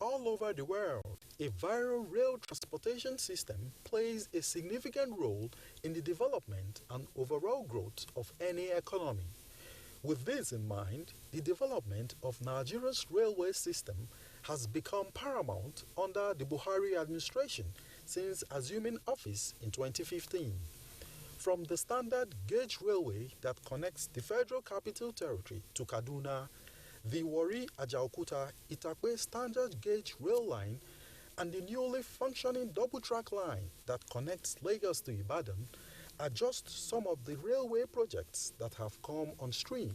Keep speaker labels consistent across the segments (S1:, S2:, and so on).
S1: all over the world, a viral rail transportation system plays a significant role in the development and overall growth of any economy. With this in mind, the development of Nigeria's railway system has become paramount under the Buhari administration since assuming office in 2015. From the standard gauge railway that connects the Federal Capital Territory to Kaduna, the Warri-Ajaokuta-Itakpe standard gauge rail line, and the newly functioning double-track line that connects Lagos to Ibadan are just some of the railway projects that have come on stream,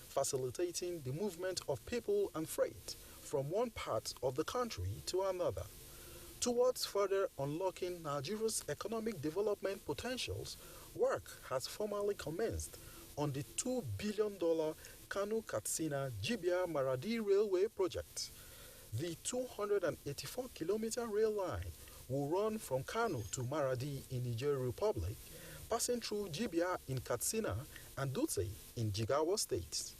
S1: facilitating the movement of people and freight from one part of the country to another. Towards further unlocking Nigeria's economic development potentials, work has formally commenced on the $2 billion Kano-Katsina-Jibia Maradi Railway project. The 284-kilometer rail line will run from Kano to Maradi in Niger Republic, passing through Jibia in Katsina and Dutse in Jigawa states.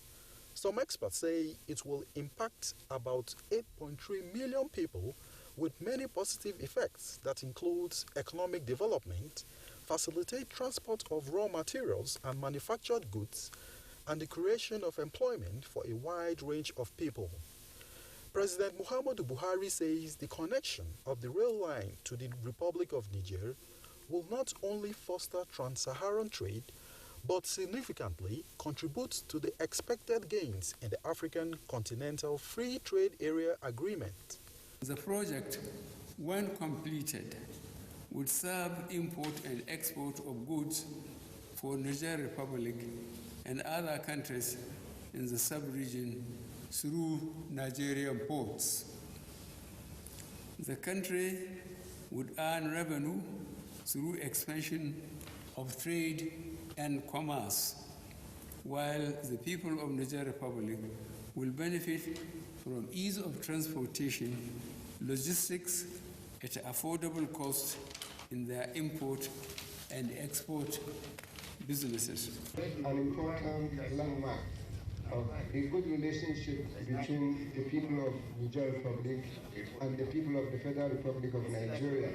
S1: Some experts say it will impact about 8.3 million people with many positive effects that includes economic development, facilitate transport of raw materials and manufactured goods, and the creation of employment for a wide range of people. President Muhammadu Buhari says the connection of the rail line to the Republic of Niger will not only foster trans-Saharan trade, but significantly contribute to the expected gains in the African Continental Free Trade Area Agreement.
S2: The project, when completed, would serve import and export of goods for Niger Republic and other countries in the sub-region through Nigerian ports. The country would earn revenue through expansion of trade and commerce, while the people of Niger Republic will benefit from ease of transportation, logistics at affordable cost in their import and export businesses.
S3: An important landmark of a good relationship between the people of Niger Republic and the people of the Federal Republic of Nigeria.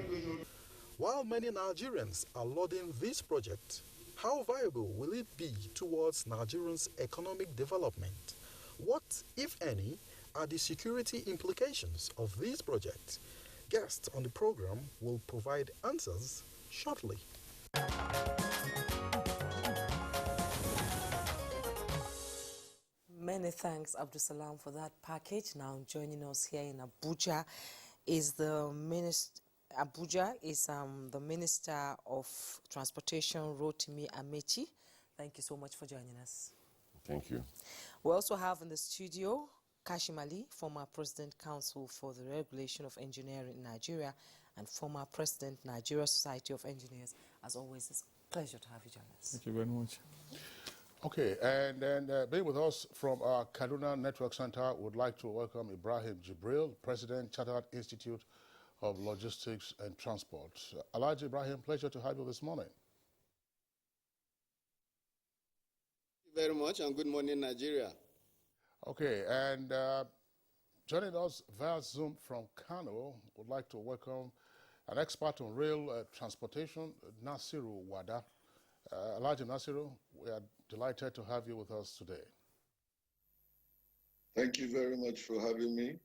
S1: While many Nigerians are lauding this project, how viable will it be towards Nigerians' economic development? What, if any, are the security implications of this project? Guests on the program will provide answers shortly.
S4: Many thanks, Abdusalam, for that package. Now joining us here in Abuja is the Minister. Abuja is the Minister of Transportation, Rotimi Amechi. Thank you so much for joining us.
S5: Thank you.
S4: We also have in the studio Kashim Ali, former President Council for the Regulation of Engineering in Nigeria and former President, Nigeria Society of Engineers. As always, it's a pleasure to have you join us.
S5: Thank you very much. Okay, and then being with us from our Kaduna Network Center, would like to welcome Ibrahim Jibril, President, Chartered Institute of Logistics and Transport. Alhaji Ibrahim, pleasure to have you this morning.
S6: Thank you very much, and good morning, Nigeria.
S5: Okay, and joining us via Zoom from Kano, would like to welcome an expert on rail transportation, Nasiru Wada. Alhaji Nasiru, we are delighted to have you with us today.
S7: Thank you very much for having me,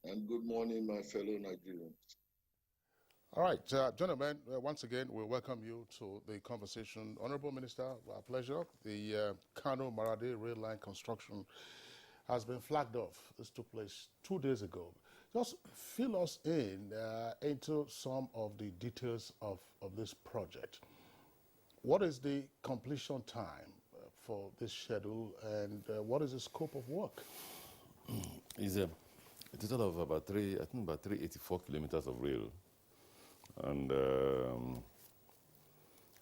S7: and good morning, my fellow Nigerians.
S5: All right, gentlemen, once again, we welcome you to the conversation. Honorable Minister, our pleasure. The Kano Maradi rail line construction has been flagged off. This took place 2 days ago. Just fill us in into some of the details of this project. What is the completion time for this schedule, and what is the scope of work?
S8: It's a total of about 384 kilometers of rail. And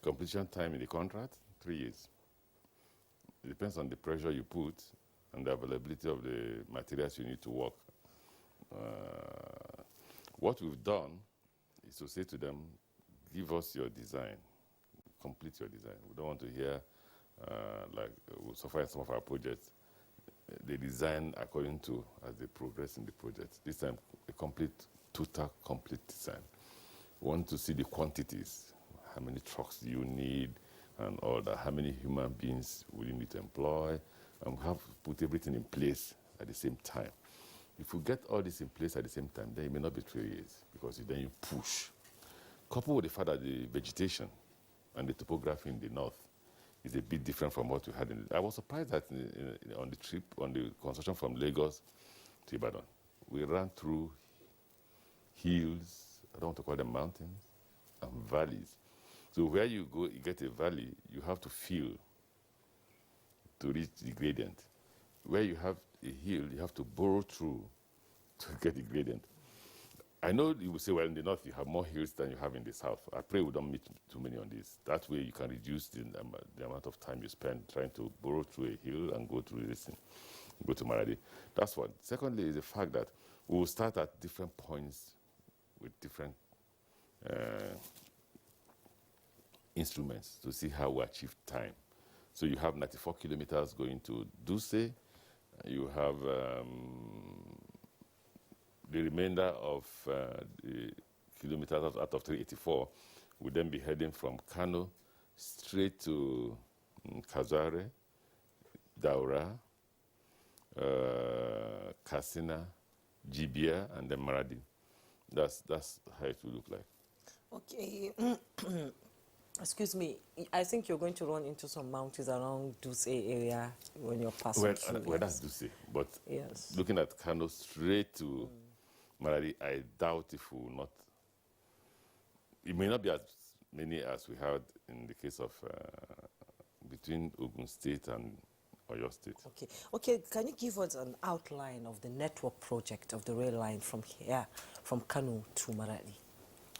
S8: completion time in the contract, 3 years. It depends on the pressure you put and the availability of the materials you need to work. What we've done is to say to them, give us your design, complete your design. We don't want to hear, like so far in some of our projects, they design according to as they progress in the project. This time, a total complete design. We want to see the quantities, how many trucks do you need, and all that, how many human beings will you need to employ, and we have to put everything in place at the same time. If we get all this in place at the same time, then it may not be 3 years, because then you push. Coupled with the fact that the vegetation and the topography in the north is a bit different from what we had in the, I was surprised that on the trip, on the construction from Lagos to Ibadan, we ran through hills, I don't want to call them mountains, and valleys. So where you go, you get a valley, you have to feel to reach the gradient. Where you have a hill, you have to burrow through to get the gradient. I know you will say, well, in the north you have more hills than you have in the south. I pray we don't meet too many on this. That way you can reduce the amount of time you spend trying to burrow through a hill and go through this thing, go to Maradi. That's one. Secondly is the fact that we will start at different points with different instruments to see how we achieve time. So you have 94 kilometers going to Duse. You have the remainder of the kilometers out of 384 will then be heading from Kano straight to Kazare, Daura, Katsina, Jibia, and then Maradi. That's how it will look like.
S4: Okay. Excuse me. I think you're going to run into some mountains around Duse area when you're passing through.
S8: Well, that's Duse. But
S4: yes,
S8: looking at Kano straight to Maradi, I doubt if we will not. It may not be as many as we had in the case of between Ogun State and Oyo State.
S4: Okay. Okay. Can you give us an outline of the network project of the rail line from here, from Kano to Maradi?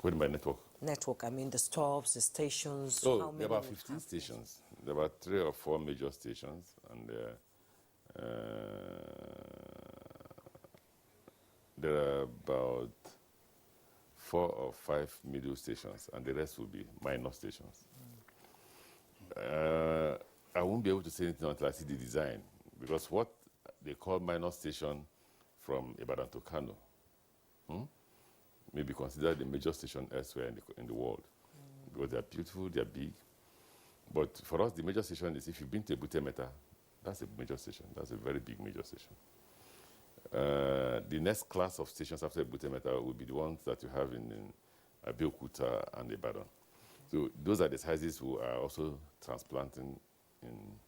S8: What do you mean by network?
S4: Network. I mean the stops, the stations.
S8: Oh,
S4: how
S8: there
S4: many
S8: are about 15 stations. There are 3 or 4 major stations, and there are about 4 or 5 middle stations, and the rest will be minor stations. I won't be able to say anything until I see the design, because what they call minor station from Ibadan to Kano may be considered the major station elsewhere in the world, because they are beautiful, they are big. But for us, the major station is, if you've been to Ebute Metta, that's a major station. That's a very big major station. The next class of stations after Ebute Metta will be the ones that you have in Abeokuta and Ibadan. So those are the sizes who are also transplanting in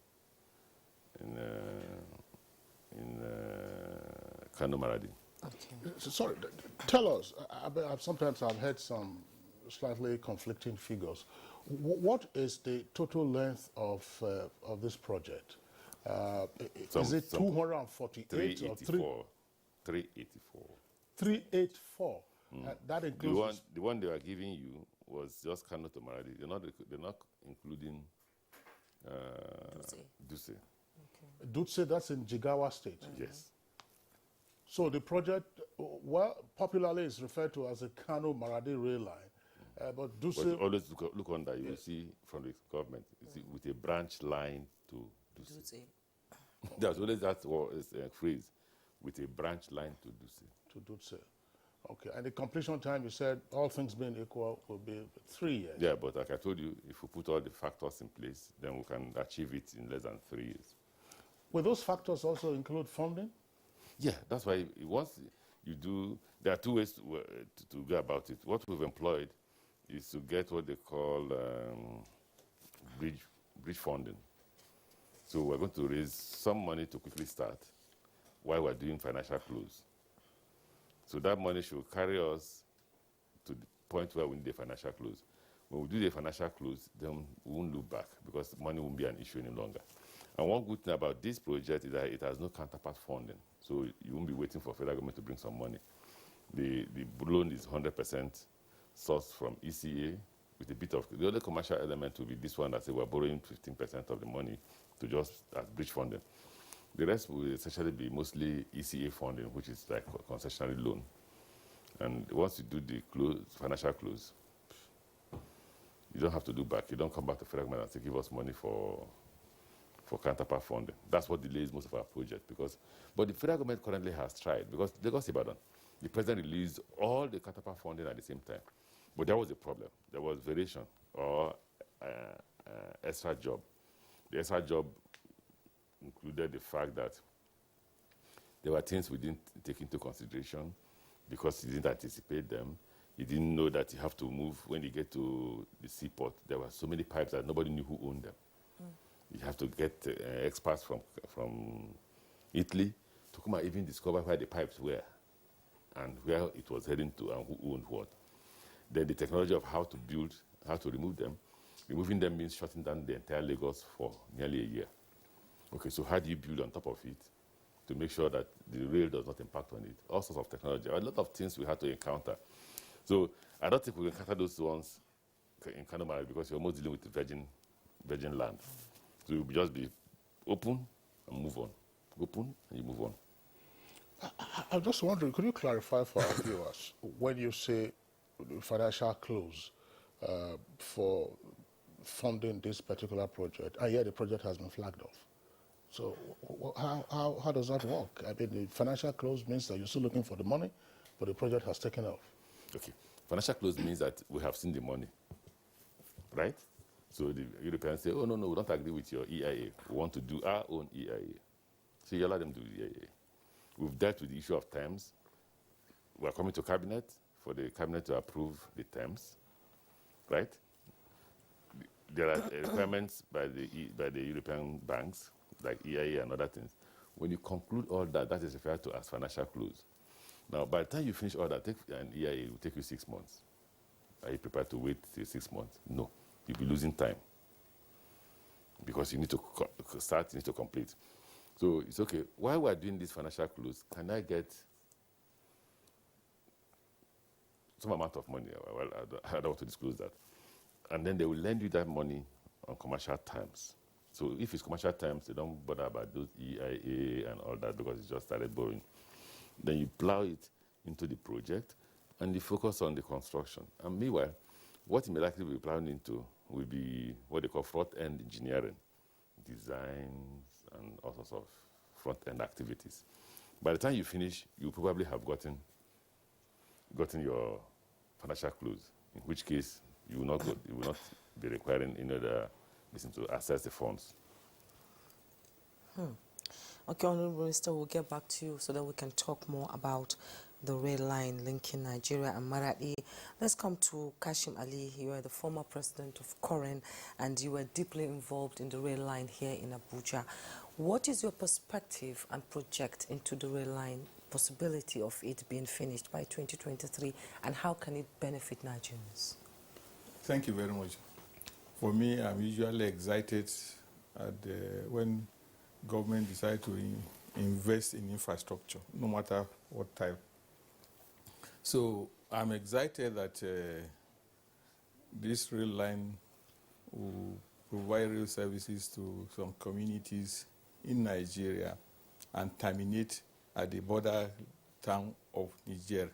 S8: Kano Maradi.
S4: Okay.
S5: Sorry, tell us, sometimes I've heard some slightly conflicting figures. What is the total length of this project? Is it 248 or
S8: 384?
S5: 384. That includes
S8: the one they were giving you was just Kano to Maradi. They're not including Duse.
S5: Okay. Duse, that's in Jigawa State.
S8: Yes.
S5: So the project, well, popularly is referred to as a Kano Maradi rail line, but Duse.
S8: But always look on that. You will see from the government, you see, with a branch line to Duse. There's always that phrase, with a branch line to Duse.
S5: To Duse. Okay, and the completion time, you said, all things being equal, will be 3 years.
S8: Yeah, but like I told you, if we put all the factors in place, then we can achieve it in less than 3 years.
S5: Will those factors also include funding?
S8: Yeah, that's why once you do, there are 2 ways to go about it. What we've employed is to get what they call bridge funding. So we're going to raise some money to quickly start while we're doing financial close. So that money should carry us to the point where we need a financial close. When we do the financial close, then we won't look back, because money won't be an issue any longer. And one good thing about this project is that it has no counterpart funding. So you won't be waiting for federal government to bring some money. The loan is 100% sourced from ECA with a bit of, the other commercial element will be this one that say we're borrowing 15% of the money to just as bridge funding. The rest will essentially be mostly ECA funding, which is like a concessionary loan. And once you do the financial close, you don't have to do back. You don't come back to federal government and say, give us money for for counterpart funding. That's what delays most of our projects. But the federal government currently has tried, because Lagos Ibadan, the president released all the counterpart funding at the same time. But that was a problem. There was variation or extra job. The extra job included the fact that there were things we didn't take into consideration because you didn't anticipate them. You didn't know that you have to move when you get to the seaport. There were so many pipes that nobody knew who owned them. You have to get experts from Italy to come and even discover where the pipes were and where it was heading to and who owned what. Then the technology of how to build, how to remove them. Removing them means shutting down the entire Lagos for nearly a year. Okay, so how do you build on top of it to make sure that the rail does not impact on it? All sorts of technology. A lot of things we had to encounter. So I don't think we encounter those ones in Kano because you're almost dealing with the virgin land. So you'll just be open and move on. Open and you move on.
S5: I'm just wondering, could you clarify for our viewers, when you say financial close for funding this particular project, and yet the project has been flagged off? So how does that work? I mean, the financial close means that you're still looking for the money, but the project has taken off.
S8: Okay. Financial close means that we have seen the money, right? So the Europeans say, oh, no, we don't agree with your EIA. We want to do our own EIA. So you allow them to do the EIA. We've dealt with the issue of terms. We're coming to Cabinet for the Cabinet to approve the terms, right? There are requirements by the European banks, like EIA and other things. When you conclude all that, that is referred to as financial close. Now, by the time you finish all that, take an EIA, it will take you 6 months. Are you prepared to wait till 6 months? No. You'll be losing time because you need to start, you need to complete. So it's okay. While we're doing this financial close, can I get some amount of money? Well, I don't want to disclose that. And then they will lend you that money on commercial terms. So if it's commercial terms, they don't bother about those EIA and all that because it just started borrowing. Then you plow it into the project and you focus on the construction. And meanwhile, what you may likely be plowing into will be what they call front-end engineering, designs, and all sorts of front-end activities. By the time you finish, you probably have gotten your financial close, in which case you will not be requiring any other reason to access the funds.
S4: Okay, Honorable Minister, we'll get back to you so that we can talk more about the rail line linking Nigeria and Maradi. Let's come to Kashim Ali. You are the former president of Koren and you were deeply involved in the rail line here in Abuja. What is your perspective and project into the rail line, possibility of it being finished by 2023, and how can it benefit Nigerians?
S9: Thank you very much. For me, I'm usually excited when government decide to invest in infrastructure, no matter what type. So I'm excited that this rail line will provide rail services to some communities in Nigeria and terminate at the border town of Niger.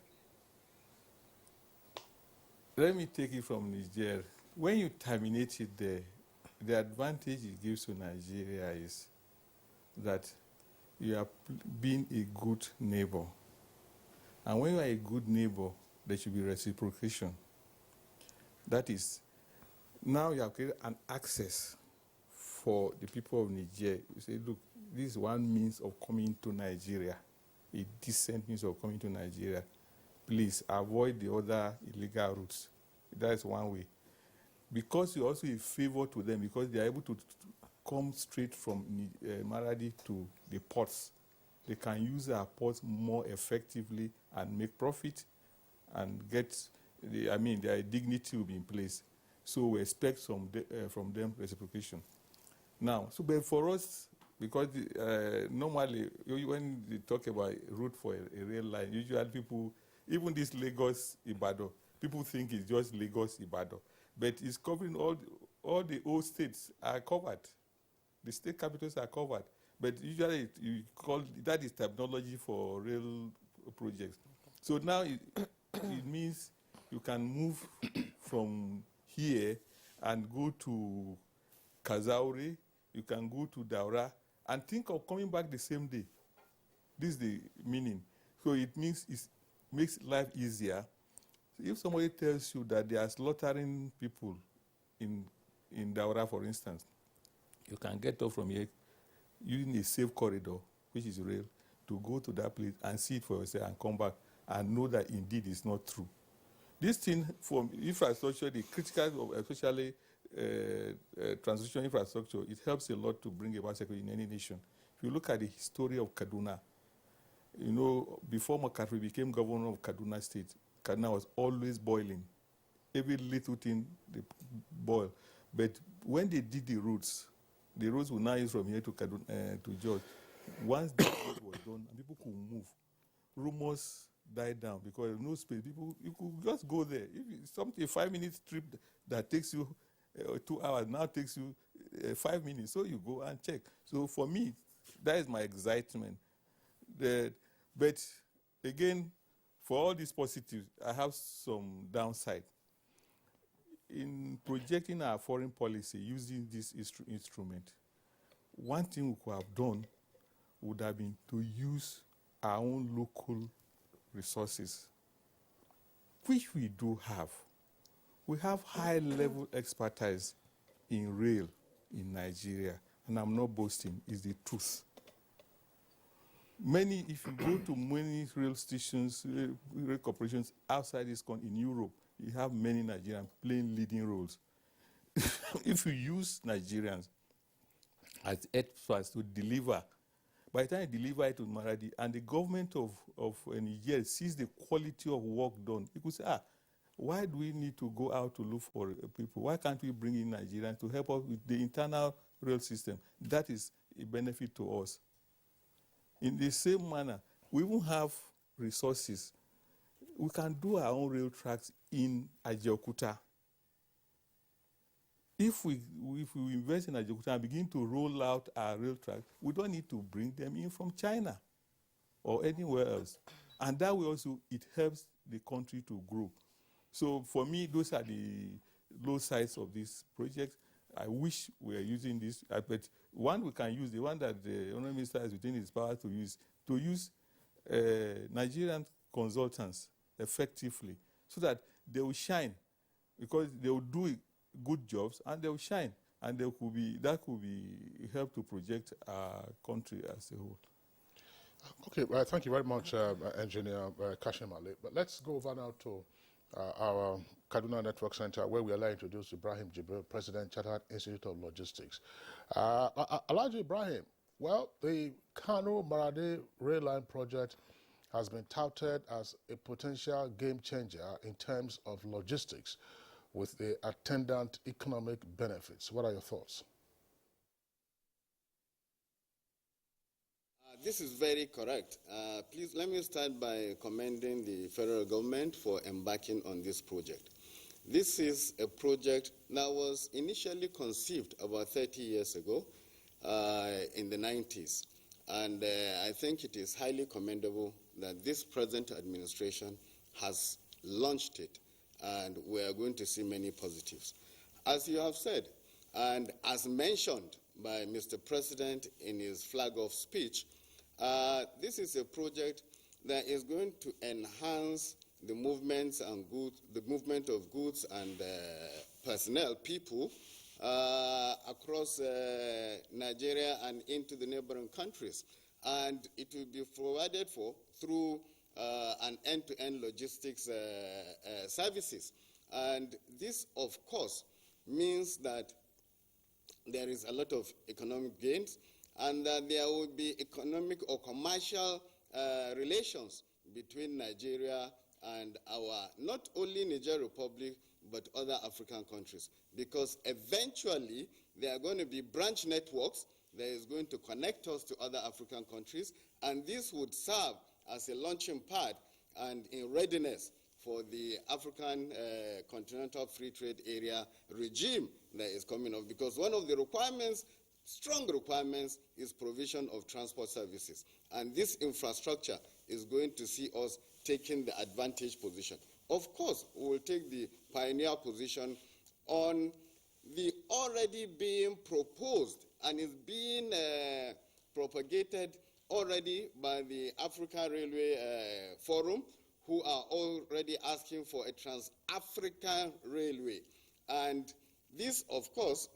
S9: Let me take it from Niger. When you terminate it there, the advantage it gives to Nigeria is that you are being a good neighbor. And when you are a good neighbor, there should be reciprocation. That is, now you have created an access for the people of Niger. You say, look, this is one means of coming to Nigeria, a decent means of coming to Nigeria. Please avoid the other illegal routes. That is one way. Because you also a favor to them, because they are able to come straight from Maradi to the ports. They can use our ports more effectively and make profit and get, their dignity will be in place. So we expect from them reciprocation. Now, but for us, because normally when they talk about route for a rail line, usually people, even this Lagos-Ibadan, people think it's just Lagos-Ibadan. But it's covering all the old states are covered. The state capitals are covered. But usually you call that is terminology for rail projects. So now it means you can move from here and go to Kazauri You can go to Daura and think of coming back the same day. This is the meaning. So it means it makes life easier. So if somebody tells you that they are slaughtering people in Daura, for instance, you can get off from here using a safe corridor, which is rail, to go to that place and see it for yourself and come back and know that indeed it's not true. This thing from infrastructure, the critical, especially transition infrastructure, it helps a lot to bring about security in any nation. If you look at the history of Kaduna, you know, before McCarthy became governor of Kaduna State, Kaduna was always boiling. Every little thing they boil. But when they did the roads we now use from here to Kaduna, to George, once the road was done and people could move, rumors died down because there was no space. People, you could just go there. If it's something, a 5-minute trip that takes you 2 hours now takes you 5 minutes, so you go and check. So for me, that is my excitement. But again, for all these positives, I have some downside. In projecting our foreign policy using this instrument, one thing we could have done would have been to use our own local resources, which we do have. We have high-level expertise in rail in Nigeria, and I'm not boasting, it's the truth. If you go to many rail stations, rail corporations outside this country, in Europe, you have many Nigerians playing leading roles. If you use Nigerians as experts to deliver, by the time you deliver it to Maradi, and the government of Nigeria sees the quality of work done, you could say, why do we need to go out to look for people? Why can't we bring in Nigerians to help us with the internal rail system? That is a benefit to us. In the same manner, we will have resources. We can do our own rail tracks in Ajaokuta. If we invest in Ajaokuta and begin to roll out our rail tracks, we don't need to bring them in from China or anywhere else. And that way also, it helps the country to grow. So for me, those are the low sides of this project. I wish we are using this, but one we can use, the one that the Honourable Minister is within his power to use Nigerian consultants effectively so that they will shine, because they will do good jobs and they will shine, and that could be help to project our country as a whole.
S5: Okay, well, thank you very much, Engineer Kashim Ali. But let's go over now to our Kaduna Network Center, where we are like to introduce Ibrahim Jibril, President, Chartered Institute of Logistics. Alhaji Ibrahim, well, the Kano Maradi rail line project has been touted as a potential game changer in terms of logistics with the attendant economic benefits. What are your thoughts?
S6: This is very correct. Please let me start by commending the federal government for embarking on this project. This is a project that was initially conceived about 30 years ago in the 90s. And I think it is highly commendable that this present administration has launched it, and we are going to see many positives. As you have said, and as mentioned by Mr. President in his flag-off speech, this is a project that is going to enhance the movement of goods and personnel, people, across Nigeria and into the neighboring countries. And it will be provided for through an end-to-end logistics services. And this, of course, means that there is a lot of economic gains, and that there will be economic or commercial relations between Nigeria and our, not only Niger Republic, but other African countries. Because eventually, there are going to be branch networks that is going to connect us to other African countries, and this would serve as a launching pad and in readiness for the African Continental Free Trade Area regime that is coming up. Because one of the requirements, strong requirements, is provision of transport services. And this infrastructure is going to see us taking the advantage position. Of course, we will take the pioneer position on the already being proposed and is being propagated already by the African Railway Forum, who are already asking for a trans-African railway. And this, of course,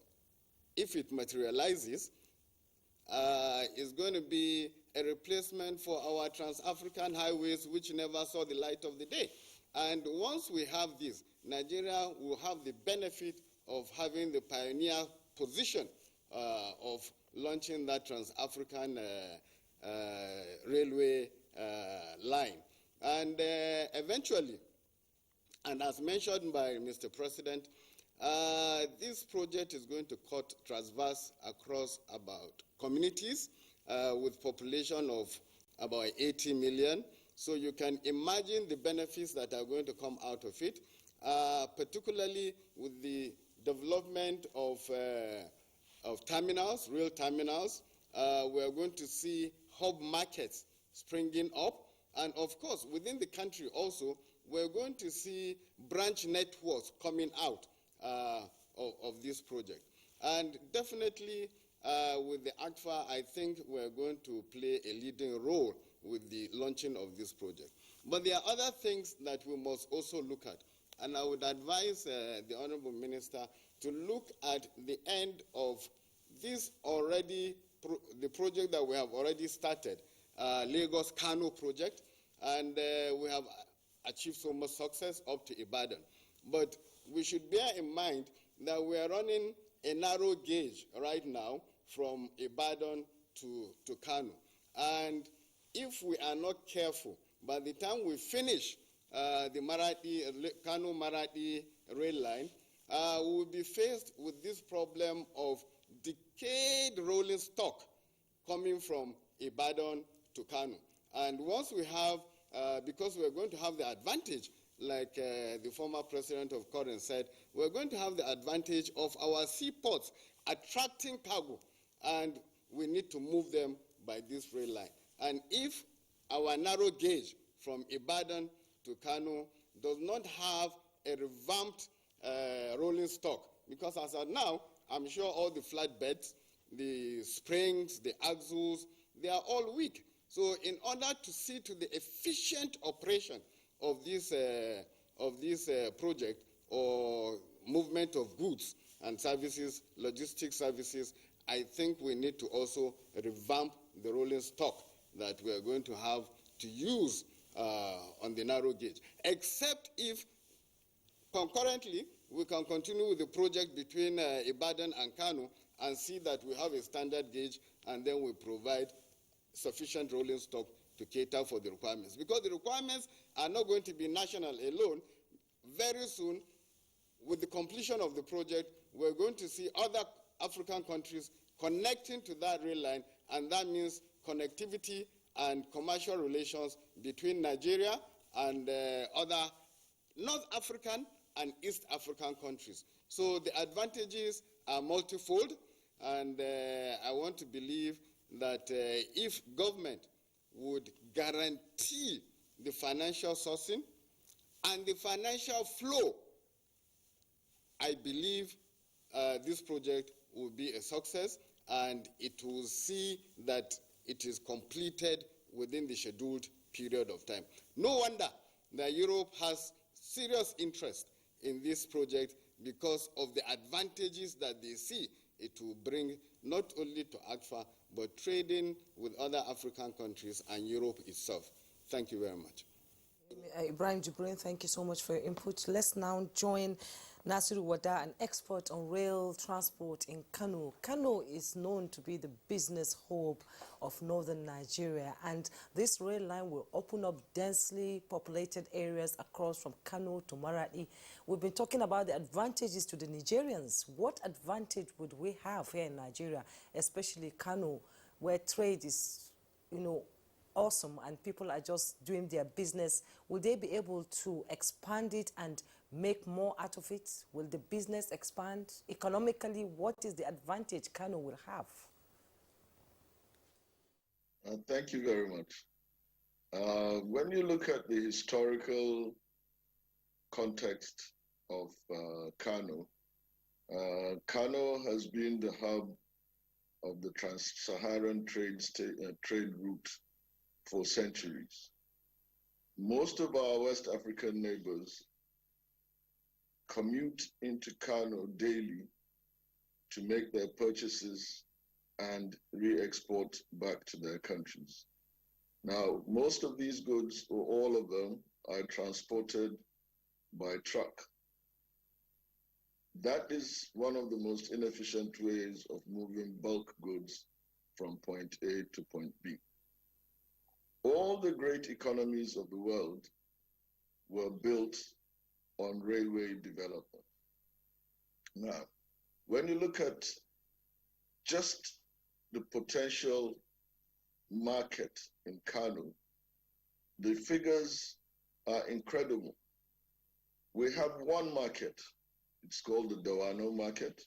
S6: if it materializes, is going to be a replacement for our trans-African highways, which never saw the light of the day. And once we have this, Nigeria will have the benefit of having the pioneer position of launching that trans-African railway line. And eventually, and as mentioned by Mr. President, this project is going to cut transverse across about communities with population of about 80 million. So you can imagine the benefits that are going to come out of it, particularly with the development of terminals, real terminals. We are going to see hub markets springing up. And of course, within the country also, we're going to see branch networks coming out of this project. And definitely, with the ACFA, I think we're going to play a leading role with the launching of this project. But there are other things that we must also look at. And I would advise the Honorable Minister to look at the end of this already, the project that we have already started, Lagos Kano project, and we have achieved so much success up to Ibadan. But we should bear in mind that we are running a narrow gauge right now from Ibadan to Kano. And if we are not careful, by the time we finish the Kano Maradi rail line, we will be faced with this problem of decayed rolling stock coming from Ibadan to Kano. And once we have, because we're going to have the advantage, like the former president of Korean said, we're going to have the advantage of our seaports attracting cargo, and we need to move them by this rail line. And if our narrow gauge from Ibadan to Kano does not have a revamped rolling stock, because as of now, I'm sure all the flatbeds, the springs, the axles, they are all weak. So in order to see to the efficient operation of this project or movement of goods and services, logistics services, I think we need to also revamp the rolling stock that we are going to have to use on the narrow gauge, except if concurrently we can continue with the project between Ibadan and Kano and see that we have a standard gauge, and then we provide sufficient rolling stock to cater for the requirements. Because the requirements are not going to be national alone. Very soon, with the completion of the project, we're going to see other African countries connecting to that rail line, and that means connectivity and commercial relations between Nigeria and other North African and East African countries. So the advantages are multifold, and I want to believe that if government would guarantee the financial sourcing and the financial flow, I believe this project will be a success, and it will see that it is completed within the scheduled period of time. No wonder that Europe has serious interest in this project because of the advantages that they see it will bring not only to ACFA, but trading with other African countries and Europe itself. Thank you very much.
S4: Ibrahim Jibrin, thank you so much for your input. Let's now join Nasiru Wada, an expert on rail transport in Kano. Kano is known to be the business hub of northern Nigeria, and this rail line will open up densely populated areas across from Kano to Maradi. We've been talking about the advantages to the Nigerians. What advantage would we have here in Nigeria, especially Kano, where trade is, awesome and people are just doing their business? Will they be able to expand it and make more out of it? Will the business expand? Economically, what is the advantage Kano will have?
S7: Thank you very much. When you look at the historical context of Kano, Kano has been the hub of the trans-Saharan trade route for centuries. Most of our West African neighbors commute into Kano daily to make their purchases and re-export back to their countries. Now, most of these goods, or all of them, are transported by truck. That is one of the most inefficient ways of moving bulk goods from point A to point B. All the great economies of the world were built on railway development. Now, when you look at just the potential market in Kano, the figures are incredible. We have one market. It's called the Dawano market.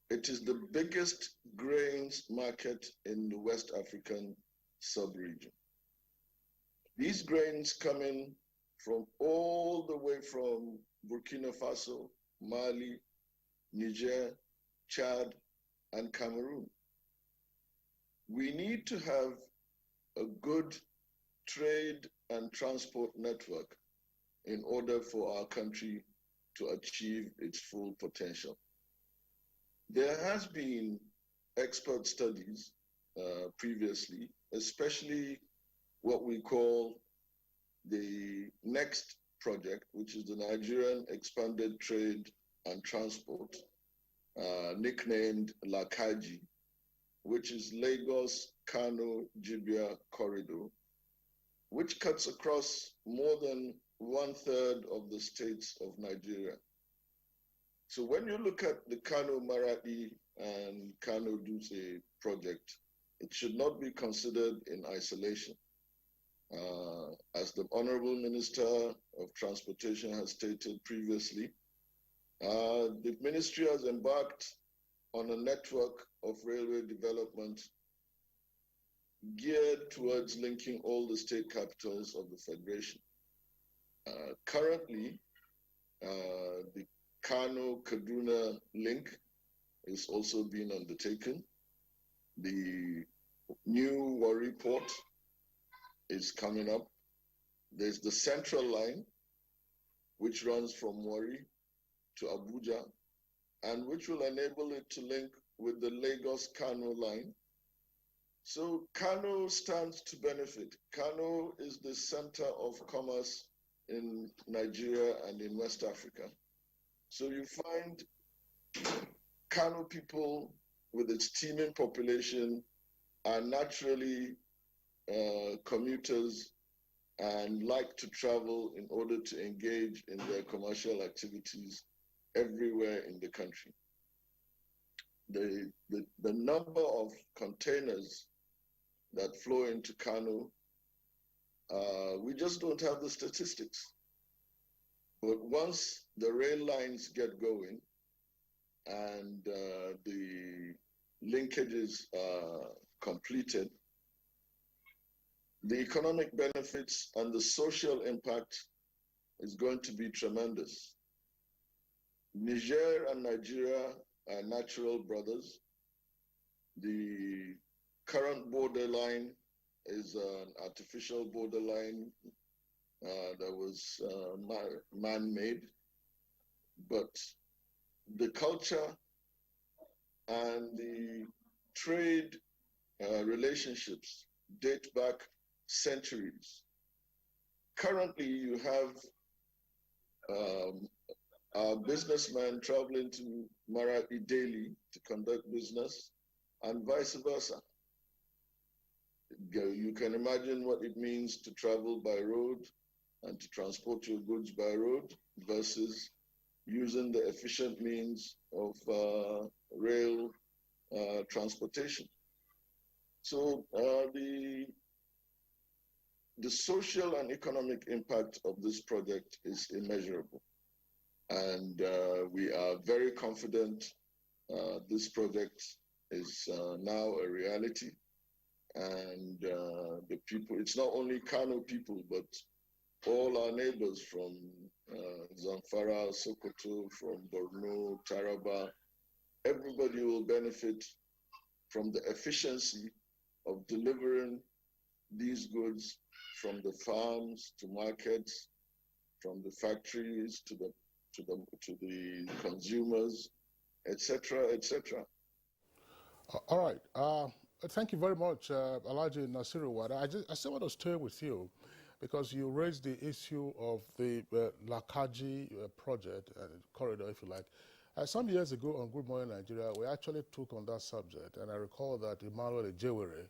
S7: It is the biggest grains market in the West African sub-region. These grains come in from all the way from Burkina Faso, Mali, Niger, Chad, and Cameroon. We need to have a good trade and transport network in order for our country to achieve its full potential. There has been expert studies previously, especially what we call the next project, which is the Nigerian Expanded Trade and Transport, nicknamed LACAGI, which is Lagos, Kano, Jibia corridor, which cuts across more than 1/3 of the states of Nigeria. So when you look at the Kano Maradi and Kano Dutse project, it should not be considered in isolation. As the Honorable Minister of Transportation has stated previously, the ministry has embarked on a network of railway development geared towards linking all the state capitals of the Federation. Currently, the Kano-Kaduna link is also being undertaken. The new Warri port is coming up. There's the central line, which runs from Warri to Abuja, and which will enable it to link with the Lagos-Kano line. So Kano stands to benefit. Kano is the center of commerce in Nigeria and in West Africa. So you find Kano people with its teeming population are naturally commuters and like to travel in order to engage in their commercial activities everywhere in the country. The number of containers that flow into Kano, we just don't have the statistics. But once the rail lines get going and the linkages are completed, the economic benefits and the social impact is going to be tremendous. Niger and Nigeria are natural brothers. The current borderline is an artificial borderline that was man-made, but the culture and the trade relationships date back centuries. Currently, you have our businessmen traveling to Maradi daily to conduct business, and vice versa. You can imagine what it means to travel by road and to transport your goods by road versus using the efficient means of rail transportation. So the social and economic impact of this project is immeasurable. And we are very confident this project is now a reality. And the people, it's not only Kano people, but all our neighbors from Zamfara, Sokoto, from Borno, Taraba, everybody will benefit from the efficiency of delivering these goods from the farms to markets, from the factories to the consumers, etc., etc.
S5: All right. Thank you very much, Alhaji Nasiru Wada. I still want to stay with you because you raised the issue of the Lakaji project, corridor, if you like. Some years ago on Good Morning Nigeria, we actually took on that subject, and I recall that Emmanuel Ejewere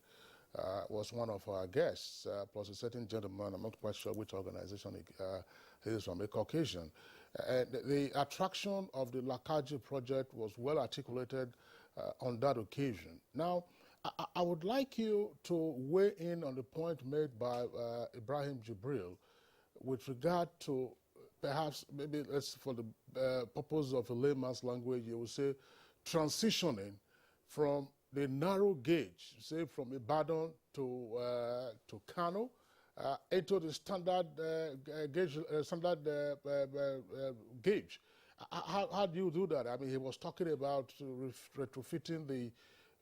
S5: was one of our guests, plus a certain gentleman, I'm not quite sure which organization he is from, a Caucasian. The attraction of the Lakaji project was well articulated on that occasion. Now, I would like you to weigh in on the point made by Ibrahim Jibril with regard to perhaps, maybe let's, for the purpose of a layman's language, you would say transitioning from the narrow gauge, say from Ibadan to Kano, into the standard gauge. How do you do that? I mean, he was talking about retrofitting the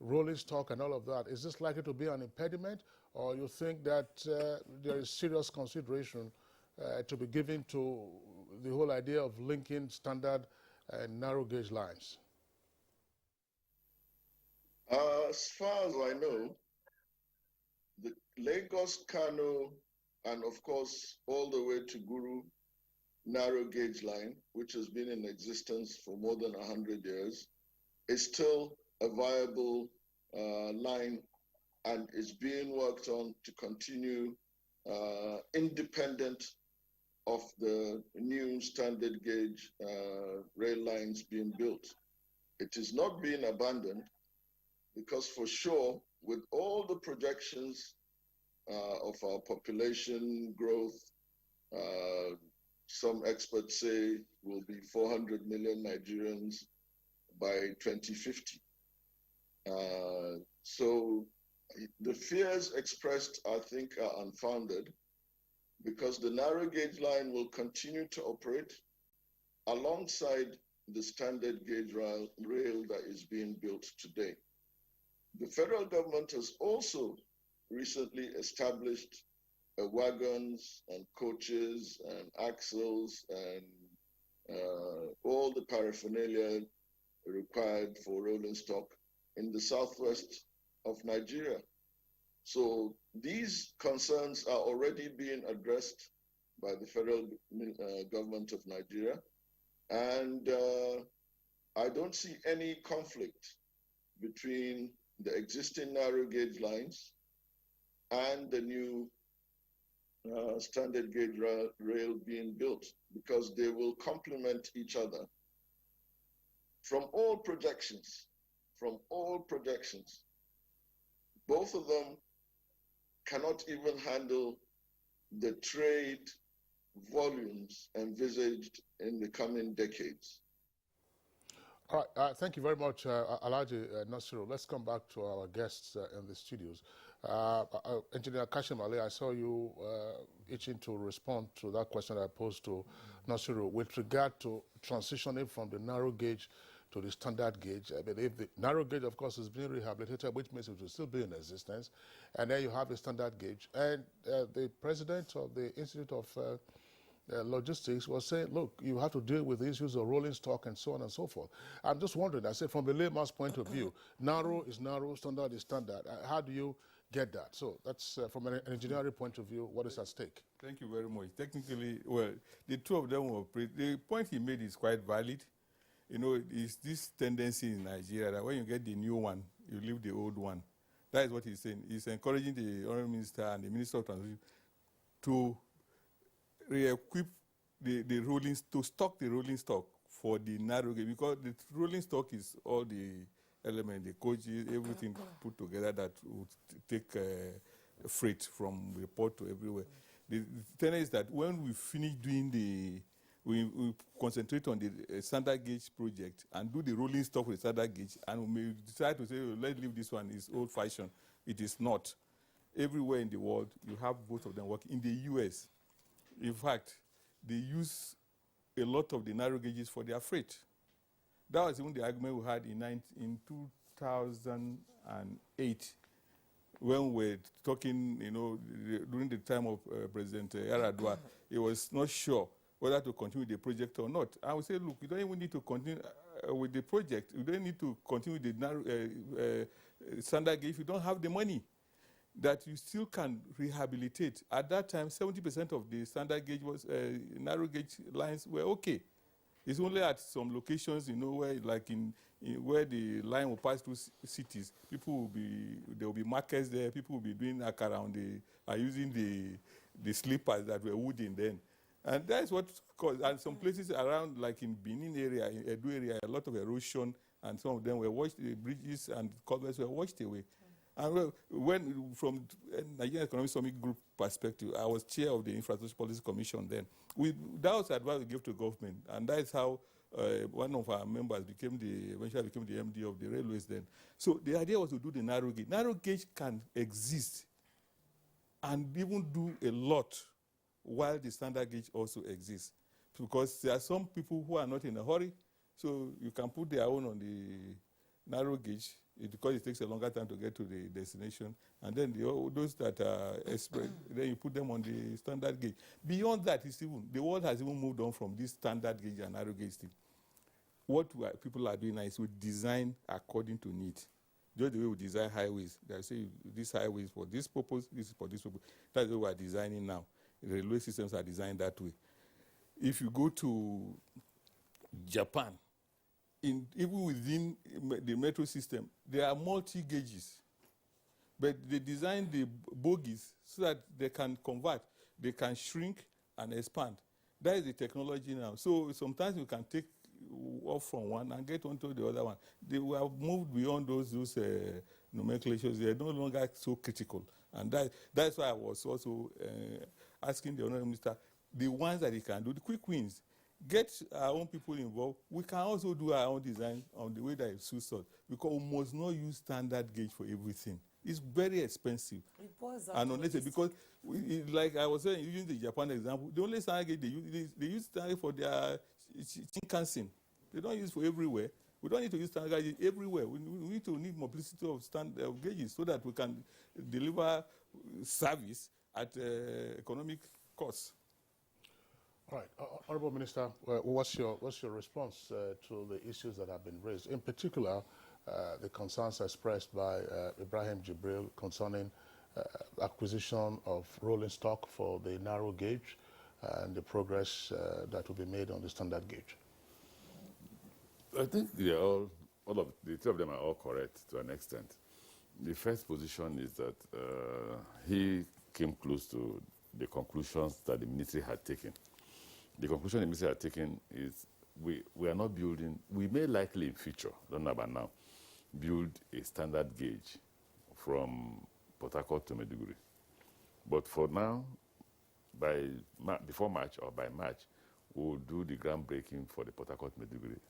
S5: rolling stock and all of that. Is this likely to be an impediment, or you think that there is serious consideration to be given to the whole idea of linking standard and narrow gauge lines?
S7: As far as I know, the Lagos, Kano, and of course, all the way to Guru narrow gauge line, which has been in existence for more than 100 years, is still a viable line and is being worked on to continue independent of the new standard gauge rail lines being built. It is not being abandoned because for sure, with all the projections of our population growth, some experts say will be 400 million Nigerians by 2050. So the fears expressed, I think, are unfounded because the narrow gauge line will continue to operate alongside the standard gauge rail that is being built today. The federal government has also recently established wagons and coaches and axles and all the paraphernalia required for rolling stock in the southwest of Nigeria. So these concerns are already being addressed by the federal government of Nigeria. And I don't see any conflict between the existing narrow gauge lines and the new standard gauge rail being built, because they will complement each other. From all projections, both of them cannot even handle the trade volumes envisaged in the coming decades.
S5: All right, thank you very much, Alhaji Nasiru. Let's come back to our guests in the studios. Engineer Kashim Ali, I saw you itching to respond to that question I posed to Nasiru with regard to transitioning from the narrow gauge to the standard gauge. I believe the narrow gauge, of course, is being rehabilitated, which means it will still be in existence. And then you have the standard gauge. And the president of the Institute of Logistics was saying, look, you have to deal with the issues of rolling stock and so on and so forth. I'm just wondering, I said, from a layman's point of view, narrow is narrow, standard is standard. How do you get that? So that's, from an engineering point of view, what is at stake?
S9: Thank you very much. Technically, well, the two of them will operate. The point he made is quite valid. You know, it's this tendency in Nigeria that when you get the new one, you leave the old one. That is what he's saying. He's encouraging the Honourable Minister and the Minister of Transportation to re-equip the rolling, to stock the rolling stock for the narrow gauge, because the rolling stock is all the elements, the coaches, everything put together that would take freight from the port to everywhere. The thing is that when we finish doing we concentrate on the standard gauge project and do the rolling stock with standard gauge, and we may decide to say, oh, let's leave this one, it's old-fashioned. It is not. Everywhere in the world, you have both of them working. In the US, in fact, they use a lot of the narrow gauges for their freight. That was even the argument we had in 2008, when we're talking, during the time of President Yaradua, he was not sure whether to continue the project or not. I would say, look, you don't even need to continue with the project. You don't need to continue the standard gauge if you don't have the money. That you still can rehabilitate. At that time, 70% of the standard gauge was narrow gauge lines were okay. It's only at some locations, where like in where the line will pass through cities, there will be markets there. People will be doing akara using the slippers that were wooden then, and that's what caused. And some places around, like in Benin area, in Edo area, a lot of erosion, and some of them were washed. The bridges and culverts were washed away. And when, from Nigerian Economic Summit Group perspective, I was chair of the Infrastructure Policy Commission then. That was the advice we gave to government, and that is how one of our members eventually became the MD of the railways then. So the idea was to do the narrow gauge. Narrow gauge can exist and even do a lot while the standard gauge also exists. Because there are some people who are not in a hurry, so you can put their own on the narrow gauge, because it takes a longer time to get to the destination. And then those that are express, then you put them on the standard gauge. Beyond that, the world has even moved on from this standard gauge and narrow gauge thing. What people are doing now is we design according to need. Just the way we design highways. They say this highway is for this purpose, this is for this purpose. That's what we are designing now. The railway systems are designed that way. If you go to Japan, even within the metro system, there are multi-gauges. But they design the bogies so that they can convert, they can shrink and expand. That is the technology now. So sometimes you can take off from one and get onto the other one. They have moved beyond those nomenclatures. They are no longer so critical. And that's why I was also asking the Honorable Minister, the ones that he can do, the quick wins, get our own people involved. We can also do our own design on the way that it suits us, because we must not use standard gauge for everything. It's very expensive.
S4: It was
S9: and unnecessary, because, like I was saying, using the Japan example, the only standard gauge they use standard for their Shinkansen. They don't use for everywhere. We don't need to use standard gauge everywhere. We need to need multiplicity of standard gauges so that we can deliver service at economic cost.
S5: All right, Honourable Minister, what's your response to the issues that have been raised? In particular, the concerns expressed by Ibrahim Jibril concerning acquisition of rolling stock for the narrow gauge and the progress that will be made on the standard gauge.
S8: I think they are all of the two of them are all correct to an extent. The first position is that he came close to the conclusions that the ministry had taken. The conclusion the ministry had taken is we are not building, we may likely in future, I don't know about now, build a standard gauge from Port Harcourt to Maiduguri. But for now, before March or by March, we'll do the groundbreaking for the Port Harcourt Maiduguri.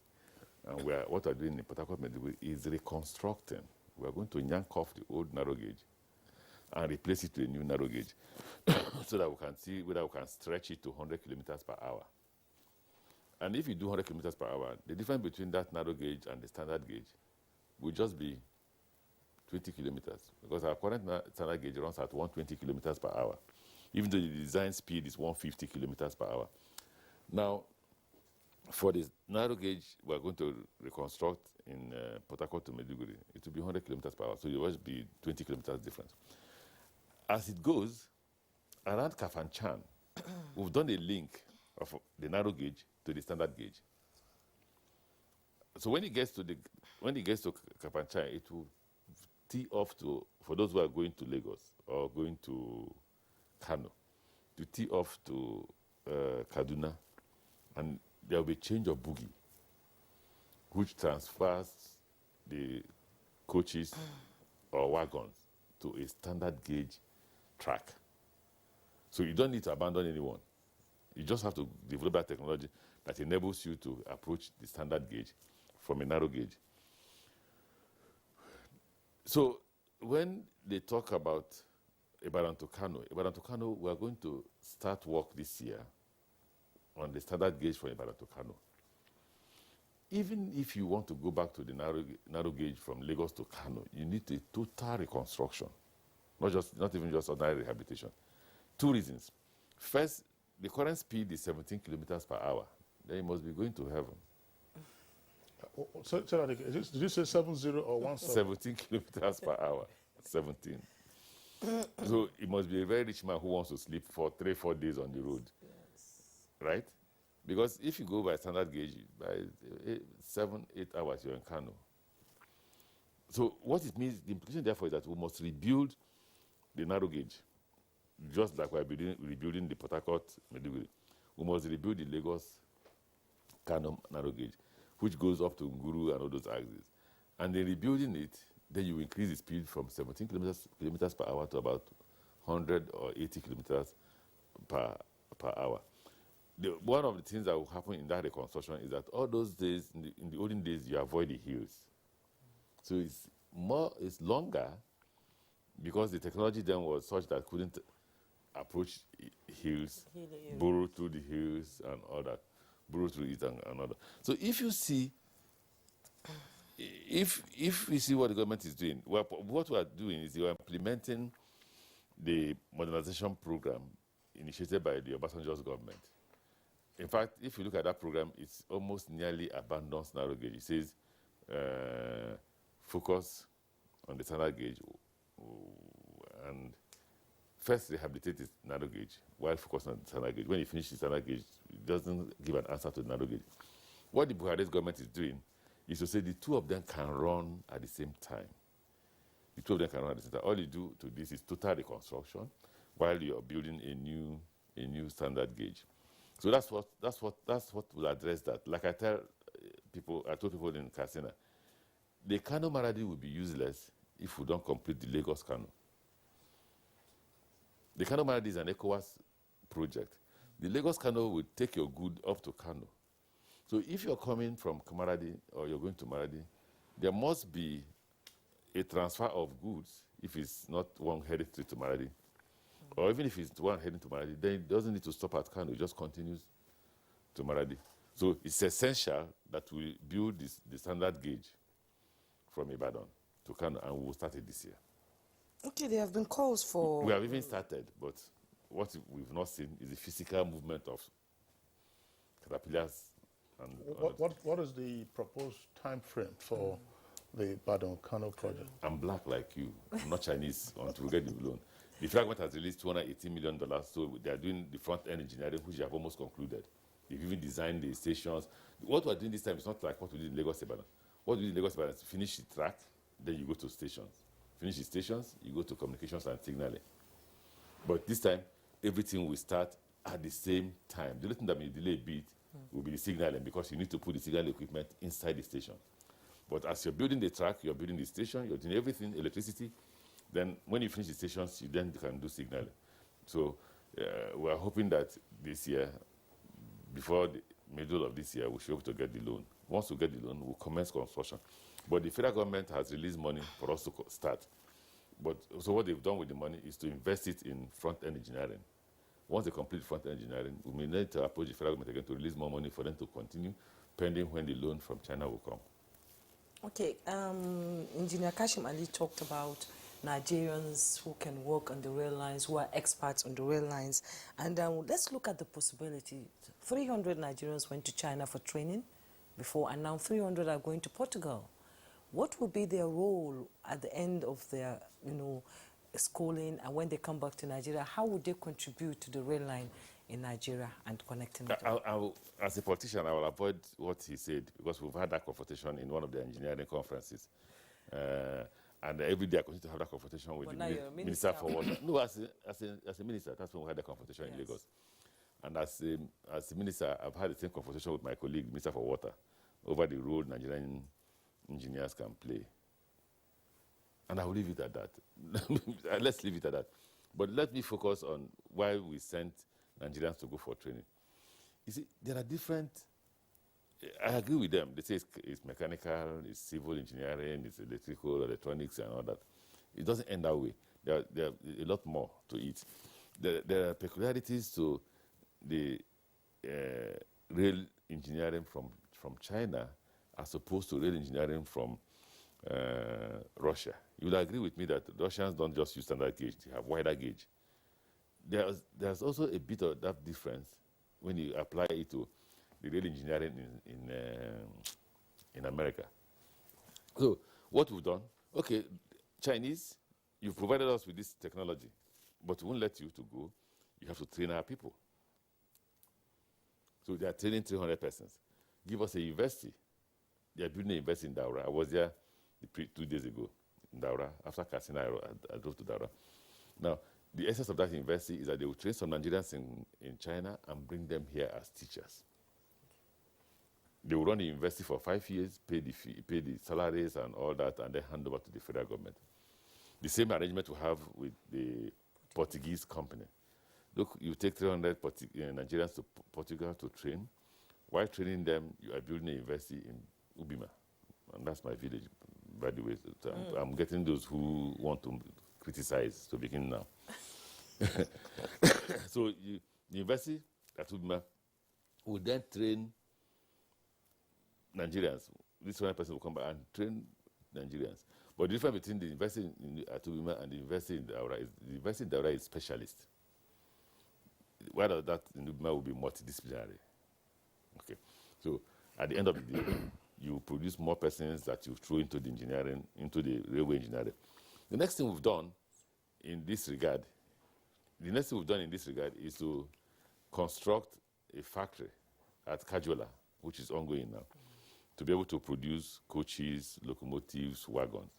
S8: And what we're doing in Port Harcourt Maiduguri is reconstructing. We're going to yank off the old narrow gauge and replace it with a new narrow gauge so that we can see whether we can stretch it to 100 kilometers per hour. And if you do 100 kilometers per hour, the difference between that narrow gauge and the standard gauge will just be 20 kilometers, because our current standard gauge runs at 120 kilometers per hour, even though the design speed is 150 kilometers per hour. Now, for this narrow gauge, we're going to reconstruct in Port Harcourt to Maiduguri. It will be 100 kilometers per hour, so it will just be 20 kilometers difference. As it goes, around Kafanchan, we've done a link of the narrow gauge to the standard gauge. So when it gets to Kafanchan, it will tee off for those who are going to Lagos or going to Kano, to tee off to Kaduna, and there will be a change of bogie, which transfers the coaches or wagons to a standard gauge track. So you don't need to abandon anyone. You just have to develop that technology that enables you to approach the standard gauge from a narrow gauge. So when they talk about Ibadan to Kano, we are going to start work this year on the standard gauge for Ibadan to Kano. even if you want to go back to the narrow gauge from Lagos to Kano, you need a total reconstruction, not even just ordinary rehabilitation. Two reasons. First, the current speed is 17 kilometers per hour. Then you must be going to heaven.
S5: So that again. Did you say 70 or 17?
S8: 17 kilometers per hour. 17. So it must be a very rich man who wants to sleep for 3-4 days on the road.
S4: Yes.
S8: Right? Because if you go by standard gauge, by 7-8 hours, you're in Kano. So what it means, the implication therefore is that we must rebuild the narrow gauge, just like we're rebuilding the Port Harcourt Maiduguri. We must rebuild the Lagos Kano narrow gauge, which goes up to Nguru and all those axes. And in rebuilding it, then you increase the speed from 17 kilometers per hour to about 100 or 80 kilometers per hour. One of the things that will happen in that reconstruction is that all those days, in the olden days, you avoid the hills. So it's longer because the technology then was such that couldn't approach hills, burrow through the hills and all that, burrow through it and all that. So if you see what the government is doing, what we are doing is we are implementing the modernization program initiated by the Obasanjo's government. In fact, if you look at that program, it's almost nearly abandons narrow gauge. It says, focus on the standard gauge and first rehabilitate the narrow gauge while focusing on the standard gauge. When you finish the standard gauge, it doesn't give an answer to the narrow gauge. What the Buhari's government is doing is to say the two of them can run at the same time. The two of them can run at the same time. All you do to this is total reconstruction while you're building a new standard gauge. So that's what will address that. Like I told people in Katsina, the Kano Maradi will be useless if we don't complete the Lagos Kano. The Kano Maradi is an ECOWAS project. The Lagos Kano will take your good up to Kano. So if you're coming from Maradi or you're going to Maradi, there must be a transfer of goods if it's not one headed to Maradi. Or even if it's one heading to Maradi, then it doesn't need to stop at Kano, it just continues to Maradi. So it's essential that we build the standard gauge from Ibadan to Kano, and we'll start it this year.
S4: Okay, there have been calls for...
S8: We have even started, but what we've not seen is the physical movement of caterpillars. And
S5: what is the proposed time frame for the Ibadan Kano project?
S8: I'm black like you. I'm not Chinese until we get the loan. The fragment has released $218 million, so they are doing the front-end engineering, which they have almost concluded. They've even designed the stations. What we're doing this time is not like what we did in Lagos Ibadan. What we did in Lagos Ibadan is finish the track, then you go to stations. Finish the stations, you go to communications and signaling. But this time, everything will start at the same time. The only thing that may delay a bit will be the signaling, because you need to put the signal equipment inside the station. But as you're building the track, you're building the station, you're doing everything, electricity. Then when you finish the stations, you then can do signaling. So we're hoping that this year, before the middle of this year, we should be able to get the loan. Once we get the loan, we'll commence construction. But the federal government has released money for us to start. So what they've done with the money is to invest it in front-end engineering. Once they complete front-end engineering, we may need to approach the federal government again to release more money for them to continue, pending when the loan from China will come.
S4: Okay, Engineer Kashim Ali talked about Nigerians who can work on the rail lines, who are experts on the rail lines. And let's look at the possibility. 300 Nigerians went to China for training before, and now 300 are going to Portugal. What will be their role at the end of their, schooling, and when they come back to Nigeria? How would they contribute to the rail line in Nigeria and connecting it?
S8: As a politician, I will avoid what he said, because we've had that confrontation in one of the engineering conferences. And every day I continue to have that confrontation with the Minister for Water. No, as a minister, that's when we had the confrontation in Lagos. And as a minister, I've had the same confrontation with my colleague, Minister for Water, over the role Nigerian engineers can play. And I will leave it at that. Let's leave it at that. But let me focus on why we sent Nigerians to go for training. You see, there are different... I agree with them. They say it's mechanical, it's civil engineering, it's electrical, electronics, and all that. It doesn't end that way. There are a lot more to it. There are peculiarities to the rail engineering from China as opposed to rail engineering from Russia. You'll agree with me that Russians don't just use standard gauge, they have wider gauge. There's also a bit of that difference when you apply it to the rail engineering in America. So what we've done, okay, Chinese, you've provided us with this technology, but we won't let you to go. You have to train our people. So they are training 300 persons. Give us a university. They are building a university in Daura. I was there 2 days ago in Daura. After Katsina, I drove to Daura. Now, the essence of that university is that they will train some Nigerians in China and bring them here as teachers. They will run the university for 5 years, pay the salaries and all that, and then hand over to the federal government. The same arrangement we have with the Portuguese company. Look, you take 300 Nigerians to Portugal to train. While training them, you are building a university in Ubima. And that's my village, by the way. So I'm getting those who want to criticize to begin now. So the university at Ubima will then train Nigerians. This one person will come back and train Nigerians. But the difference between the university at Ubima and the university in Daura is the university in Daura is specialist. While that in Ubima will be multidisciplinary. Okay. So at the end of the day, you produce more persons that you throw into the engineering, into the railway engineering. The next thing we've done in this regard, is to construct a factory at Kajola, which is ongoing now, to be able to produce coaches, locomotives, wagons.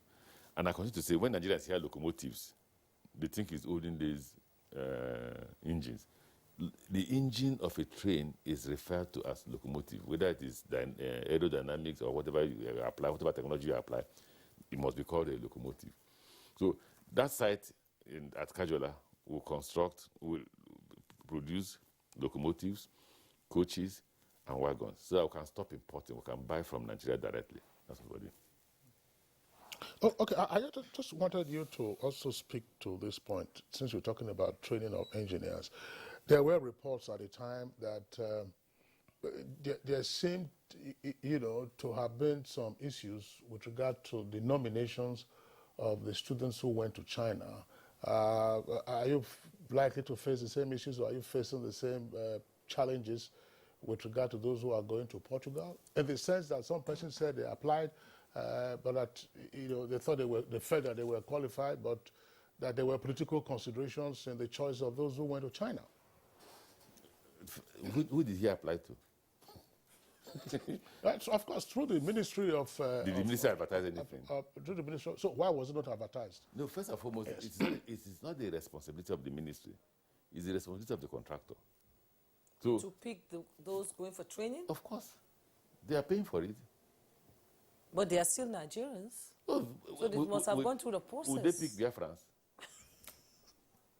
S8: And I continue to say, when Nigerians hear locomotives, they think it's olden days engines. The engine of a train is referred to as locomotive, whether it is aerodynamics or whatever you apply, whatever technology you apply, it must be called a locomotive. So that site at Kajola will produce locomotives, coaches, and wagons, so that we can stop importing, we can buy from Nigeria directly. That's what we do.
S5: Oh, okay, I just wanted you to also speak to this point, since you're talking about training of engineers. There were reports at the time that there seemed, to have been some issues with regard to the nominations of the students who went to China. Are you likely to face the same issues, or are you facing the same challenges with regard to those who are going to Portugal? In the sense that some persons said they applied, but that they thought they felt that they were qualified, but that there were political considerations in the choice of those who went to China.
S8: Who did he apply to?
S5: Of course, through the Ministry of...
S8: did the ministry advertise anything?
S5: Through the ministry. So why was it not advertised?
S8: No, first and foremost, yes. It is not the responsibility of the ministry. It's the responsibility of the contractor. So,
S4: to pick those going for training?
S8: Of course. They are paying for it.
S4: But they are still Nigerians. Oh, so they must have gone through the process.
S8: Would they pick Biafrans?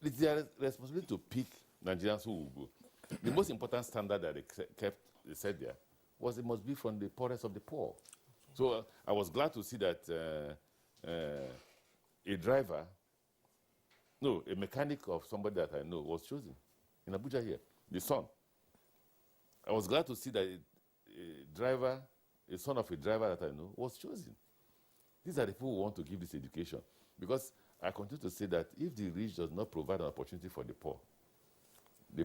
S8: It's their responsibility to pick Nigerians who will go. The most important standard that they said there was it must be from the poorest of the poor. So I was glad to see that a mechanic of somebody that I know was chosen in Abuja here, the son. I was glad to see that a son of a driver that I know was chosen. These are the people who want to give this education. Because I continue to say that if the rich does not provide an opportunity for the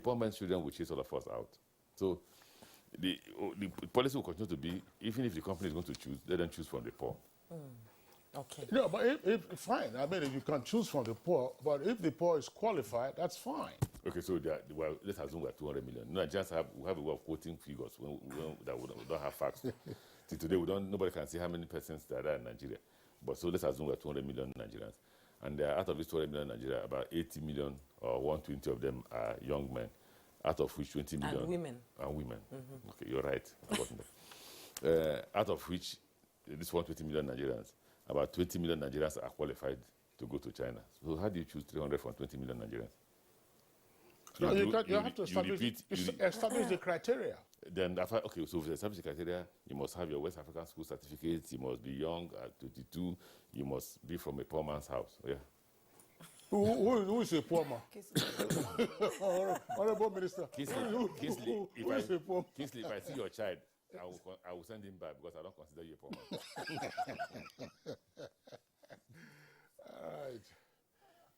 S8: poor man's children will chase all of us out. So the policy will continue to be, even if the company is going to choose, let them choose from the poor.
S4: Okay.
S5: No, but if fine. I mean, you can choose from the poor, but if the poor is qualified, that's fine.
S8: Okay, so let's assume we're 200 million. Nigerians we have a way of quoting figures that we don't have facts. Till today, nobody can say how many persons there are in Nigeria. But so let's assume we're 200 million Nigerians. And out of these 200 million Nigeria, about 80 million or 120 of them are young men, out of which 20 million...
S4: And women.
S8: And women. Mm-hmm. Okay, you're right. Out of which, these 120 million Nigerians, about 20 million Nigerians are qualified to go to China. So how do you choose 300 from 20 million Nigerians?
S5: So you have to establish the criteria.
S8: Then, so to establish the criteria, you must have your West African school certificate, you must be young at 22, you must be from a poor man's house. Yeah.
S5: Who is a poor man? Honorable Minister.
S8: Kingsley, if I see your child I will send him back because I don't consider you a poor man.
S5: All right.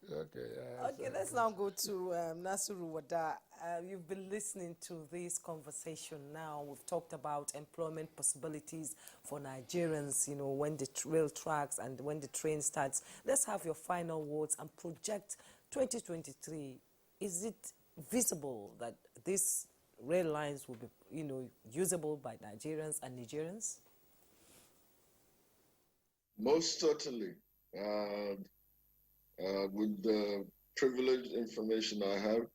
S5: Okay.
S4: Okay, let's now go to Nasiru Wada. You've been listening to this conversation now. We've talked about employment possibilities for Nigerians, you know, when the rail tracks and when the train starts. Let's have your final words and project 2023. Is it visible that these rail lines will be, you know, usable by Nigerians and Nigerians?
S7: Most certainly. With the privileged information I have,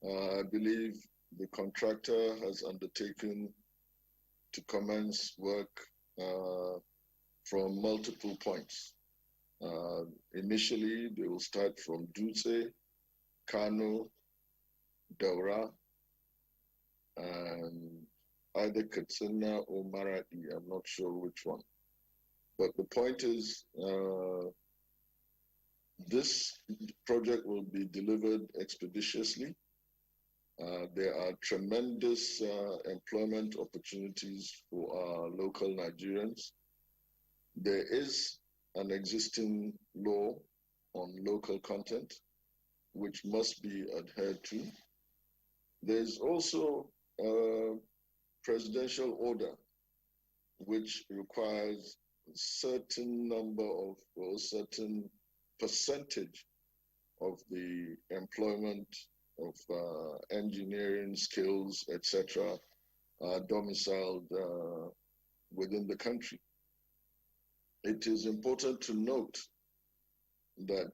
S7: I believe the contractor has undertaken to commence work from multiple points. Initially, they will start from Dutse, Kano, Daura, and either Katsina or Maradi. I'm not sure which one. But the point is, this project will be delivered expeditiously. There are tremendous employment opportunities for our local Nigerians. There is an existing law on local content, which must be adhered to. There's also a presidential order, which requires a certain number of, or certain percentage of the employment of engineering skills, etc., domiciled within the country. It is important to note that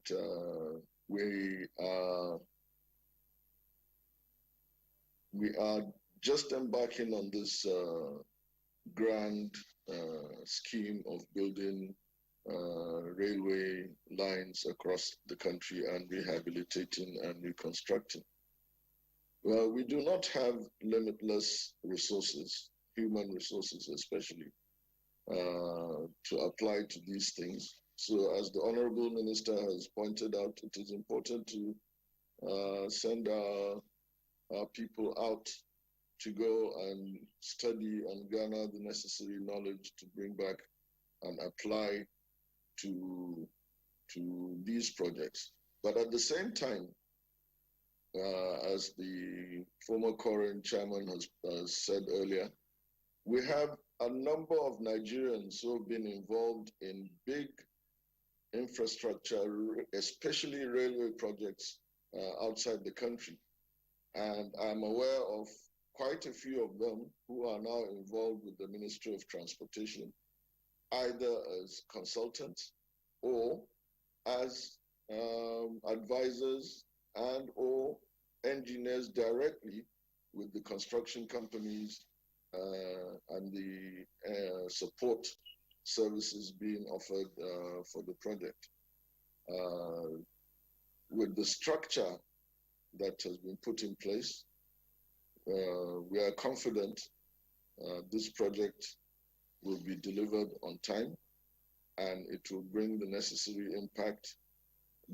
S7: we are just embarking on this grand scheme of building railway lines across the country and rehabilitating and reconstructing. Well, we do not have limitless resources, human resources especially, to apply to these things. So as the Honorable Minister has pointed out, it is important to send our people out to go and study and garner the necessary knowledge to bring back and apply to these projects. But at the same time, as the former Korean chairman has said earlier, we have a number of Nigerians who have been involved in big infrastructure, especially railway projects outside the country. And I'm aware of quite a few of them who are now involved with the Ministry of Transportation, either as consultants or as advisors and or engineers directly with the construction companies and the support services being offered for the project. With the structure that has been put in place, we are confident this project will be delivered on time and it will bring the necessary impact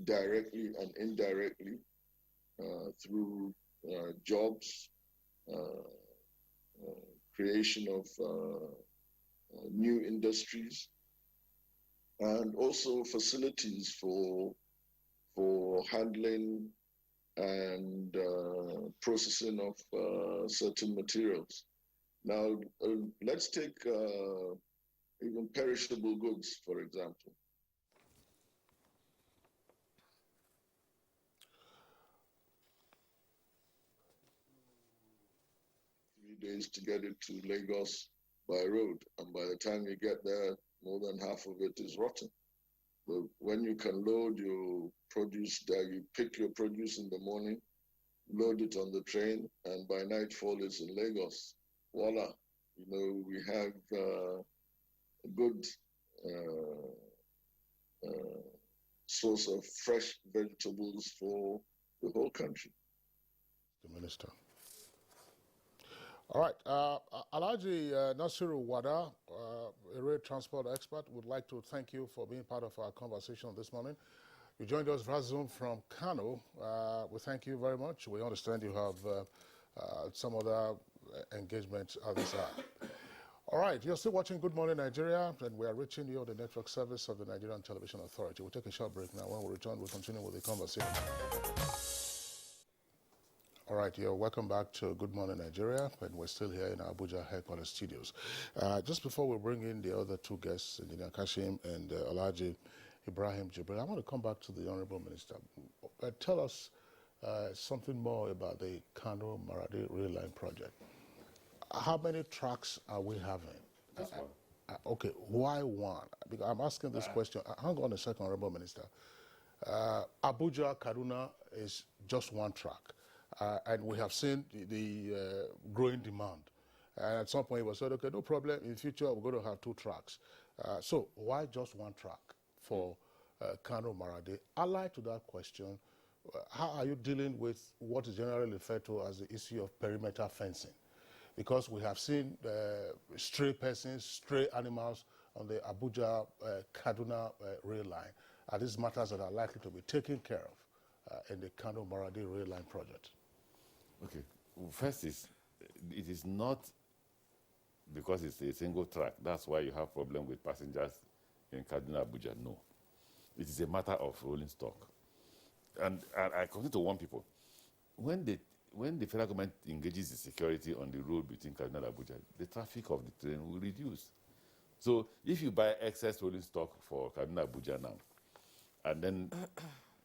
S7: directly and indirectly through jobs, creation of new industries, and also facilities for handling and processing of certain materials. Now, let's take even perishable goods, for example. 3 days to get it to Lagos by road, and by the time you get there, more than half of it is rotten. But when you can load your produce there, you pick your produce in the morning, load it on the train, and by nightfall it's in Lagos. Voila, you know, we have a good source of fresh vegetables for the whole country.
S5: The Minister. All right, Alhaji Nasiru Wada, a rail transport expert, would like to thank you for being part of our conversation this morning. You joined us via Zoom from Kano. We thank you very much. We understand you have some other engagements at this hour. All right, you're still watching Good Morning Nigeria, and we are reaching you on the network service of the Nigerian Television Authority. We'll take a short break now. When we return, we'll continue with the conversation. All right, you're welcome back to Good Morning Nigeria, and we're still here in our Abuja headquarters studios. Just before we bring in the other two guests, Engineer Kashim and Alhaji Ibrahim Jibril, I want to come back to the Honorable Minister. Tell us something more about the Kano Maradi Rail Line project. How many tracks are we having?
S8: Just one.
S5: Okay, why one? Because I'm asking this question. Hang on a second, Honorable Minister. Abuja, Kaduna is just one track. And we have seen the growing demand. And at some point it was said, okay, no problem, in the future we're going to have two tracks. So why just one track for Kano Maradi? Allied to that question, how are you dealing with what is generally referred to as the issue of perimeter fencing? Because we have seen stray persons, stray animals on the Abuja-Kaduna rail line. Are these matters that are likely to be taken care of in the Kano Maradi rail line project?
S8: Okay. First is, it is not because it's a single track. That's why you have problem with passengers in Kaduna, Abuja. No. It is a matter of rolling stock. And I continue to warn people, when the federal government engages in security on the road between Kaduna and Abuja, the traffic of the train will reduce. So if you buy excess rolling stock for Kaduna, Abuja now, and then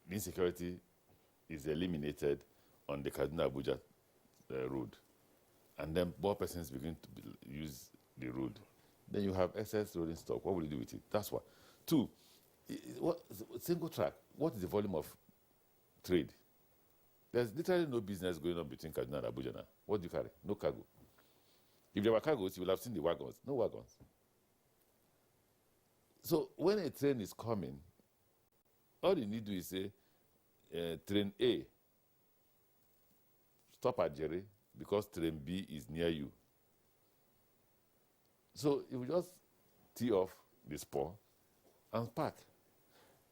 S8: the insecurity is eliminated on the Kaduna, Abuja road, and then more persons begin to use the road, then you have excess rolling stock. What will you do with it? That's one. Two, single track, what is the volume of trade? There's literally no business going on between Kaduna and Abuja now. What do you carry? No cargo. If there were cargoes, you will have seen the wagons. No wagons. So when a train is coming, all you need to do is say, train A, stop at Jerry because train B is near you. So you just tee off the spur and park.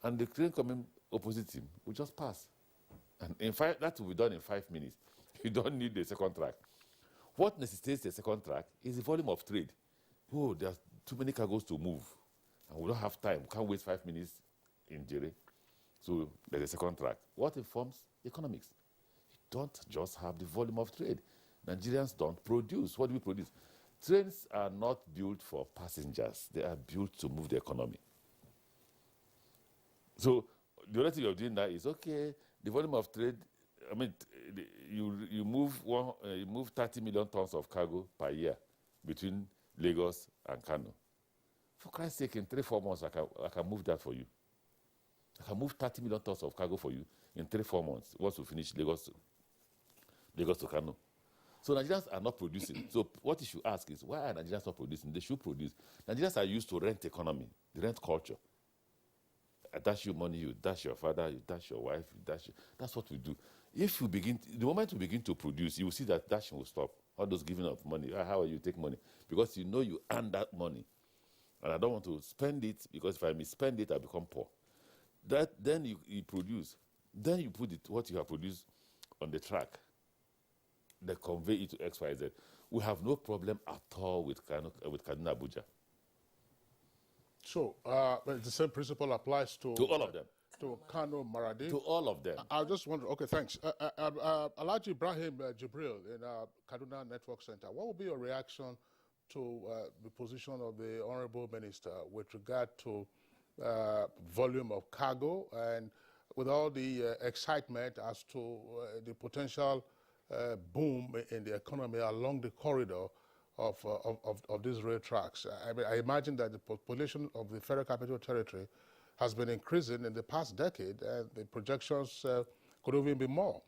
S8: And the train coming opposite him will just pass. And in fact, that will be done in 5 minutes. You don't need the second track. What necessitates the second track is the volume of trade. Oh, there are too many cargoes to move. And we don't have time. We can't wait 5 minutes in Jere. So there's a second track. What informs economics? You don't just have the volume of trade. Nigerians don't produce. What do we produce? Trains are not built for passengers. They are built to move the economy. So the only thing you're doing now is, okay, the volume of trade, I mean, you move 30 million tons of cargo per year between Lagos and Kano. For Christ's sake, in 3-4 months, I can move that for you. I can move 30 million tons of cargo for you in 3-4 months once we finish Lagos to Kano. So Nigerians are not producing. So what you should ask is, why are Nigerians not producing? They should produce. Nigerians are used to rent economy, the rent culture. I dash you money, you dash your father, you dash your wife, you dash. That's what we do. If you begin, the moment we begin to produce, you will see that dashing will stop. All those giving of money, how will you take money? Because you know you earn that money. And I don't want to spend it, because if I misspend it, I become poor. Then you produce. Then you put what you have produced on the track. They convey it to XYZ. We have no problem at all with Kaduna Abuja.
S5: So the same principle applies to
S8: all of them.
S5: To Kano Maradi?
S8: To all of them.
S5: I just wonder, okay, thanks. Alhaji Ibrahim Jibril in Kaduna Network Center, what would be your reaction to the position of the Honorable Minister with regard to volume of cargo and with all the excitement as to the potential boom in the economy along the corridor of these rail tracks? I imagine that the population of the Federal Capital Territory has been increasing in the past decade, and the projections could even be more.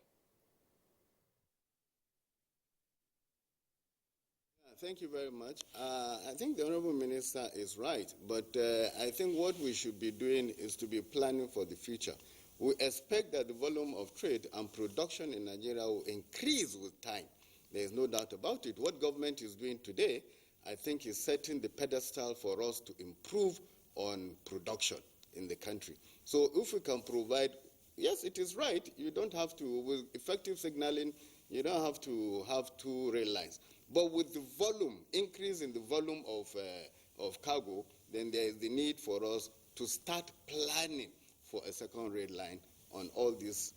S6: Thank you very much. I think the Honorable Minister is right, but I think what we should be doing is to be planning for the future. We expect that the volume of trade and production in Nigeria will increase with time. There is no doubt about it. What government is doing today, I think, is setting the pedestal for us to improve on production in the country. So if we can provide, yes, it is right, you don't have to, with effective signaling, you don't have to have 2 rail lines. But with the volume, increase in the volume of cargo, then there is the need for us to start planning for a second rail line on all these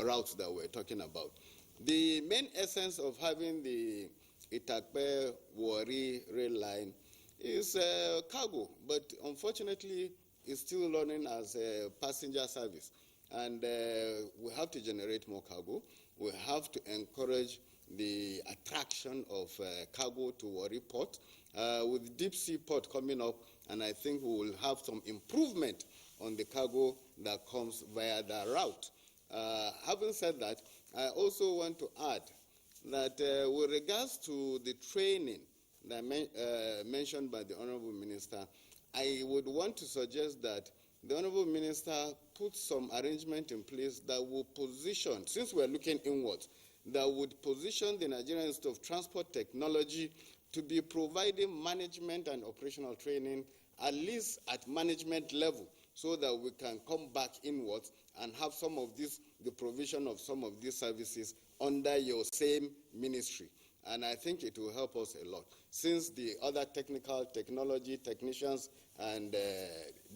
S6: routes that we're talking about. The main essence of having the Itakpe-Warri rail line is cargo, but unfortunately it's still running as a passenger service. And we have to generate more cargo. We have to encourage the attraction of cargo to Warri Port. With deep sea port coming up, and I think we will have some improvement on the cargo that comes via that route. Having said that, I also want to add that with regards to the training that mentioned by the Honorable Minister, I would want to suggest that the Honorable Minister put some arrangement in place that will position, since we're looking inwards, that would position the Nigerian Institute of Transport Technology to be providing management and operational training, at least at management level, so that we can come back inwards and have some of this, the provision of some of these services under your same ministry. And I think it will help us a lot, since the other technology, technicians, and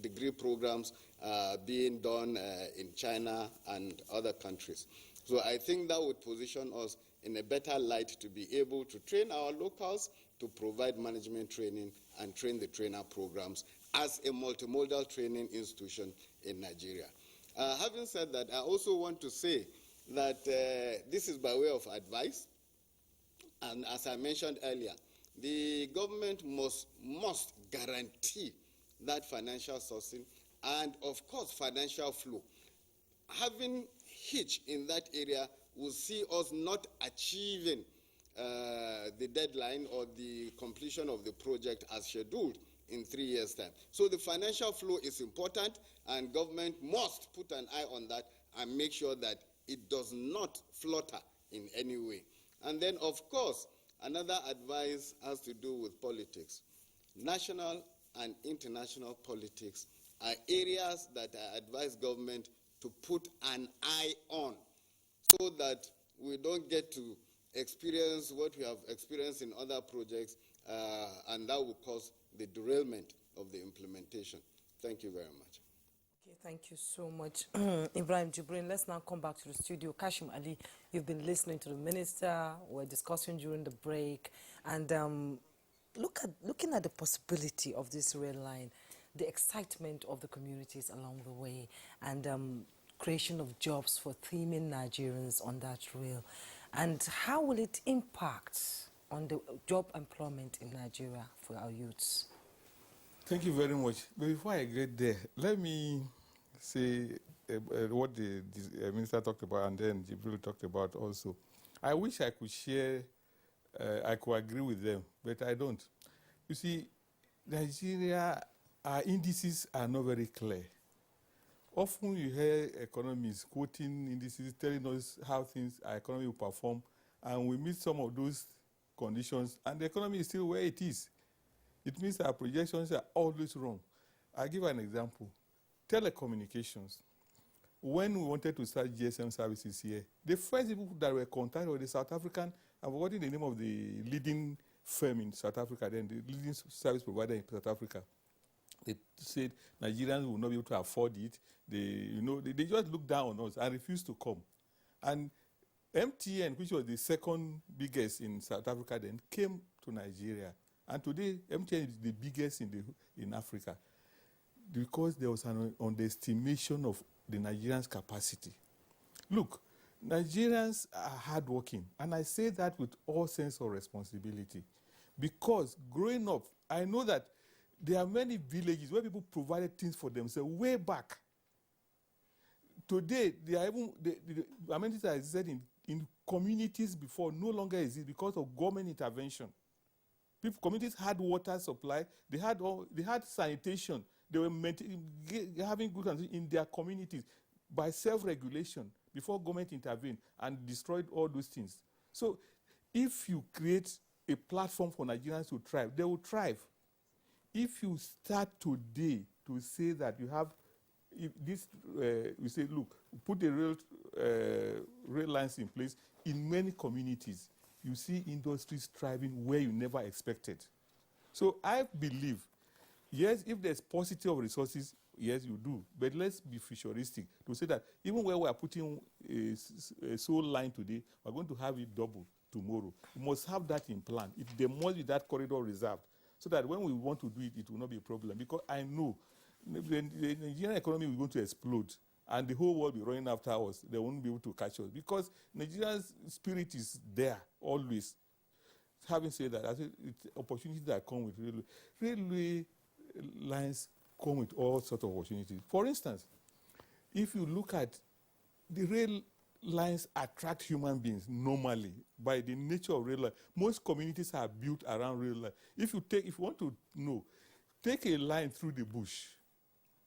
S6: degree programs are being done in China and other countries. So I think that would position us in a better light to be able to train our locals, to provide management training, and train the trainer programs as a multimodal training institution in Nigeria. Having said that, I also want to say that this is by way of advice. And as I mentioned earlier, the government must guarantee that financial sourcing and, of course, financial flow. Having hitch in that area will see us not achieving the deadline or the completion of the project as scheduled in 3 years' time. So the financial flow is important, and government must put an eye on that and make sure that it does not flutter in any way. And then, of course, another advice has to do with politics. National and international politics are areas that I advise government to put an eye on, so that we don't get to experience what we have experienced in other projects, and that will cause the derailment of the implementation. Thank you very much.
S4: Okay, thank you so much, Ibrahim Jibrin. Let's now come back to the studio. Kashim Ali, you've been listening to the minister. We're discussing during the break, and looking at the possibility of this rail line, the excitement of the communities along the way, and creation of jobs for teeming Nigerians on that rail. And how will it impact on the job employment in Nigeria for our youths?
S9: Thank you very much. But before I get there, let me say what the minister talked about, and then Jibril talked about also. I wish I could share, I could agree with them, but I don't. You see, Nigeria, our indices are not very clear. Often you hear economists quoting indices, telling us how our economy will perform, and we meet some of those conditions, and the economy is still where it is. It means our projections are always wrong. I'll give an example. Telecommunications. When we wanted to start GSM services here, the first people that were contacted were the South African, I've forgotten the name of the leading firm in South Africa, then the leading service provider in South Africa. They said Nigerians will not be able to afford it. They just looked down on us and refused to come. And MTN, which was the second biggest in South Africa then, came to Nigeria. And today, MTN is the biggest in Africa, because there was an underestimation of the Nigerians' capacity. Look, Nigerians are hardworking, and I say that with all sense of responsibility, because growing up, I know that there are many villages where people provided things for themselves way back. Today, they are even the amenities that existed in communities before no longer exist because of government intervention. Communities had water supply, they had sanitation, they were having good sanitation in their communities by self-regulation before government intervened and destroyed all those things. So if you create a platform for Nigerians to thrive, they will thrive. If you start today to say that you have we say, look, put the rail lines in place in many communities, you see industries thriving where you never expected. So I believe, yes, if there's paucity of resources, yes, you do. But let's be futuristic to say that even where we are putting a solar line today, we're going to have it double tomorrow. We must have that in plan. There must be that corridor reserved so that when we want to do it, it will not be a problem. Because I know the Nigerian economy is going to explode and the whole world will be running after us. They won't be able to catch us because Nigeria's spirit is there always. Having said that, I think it's opportunities that come with railway. Railway lines come with all sorts of opportunities. For instance, if you look at the rail lines attract human beings normally by the nature of rail line. Most communities are built around rail line. If you want to know, take a line through the bush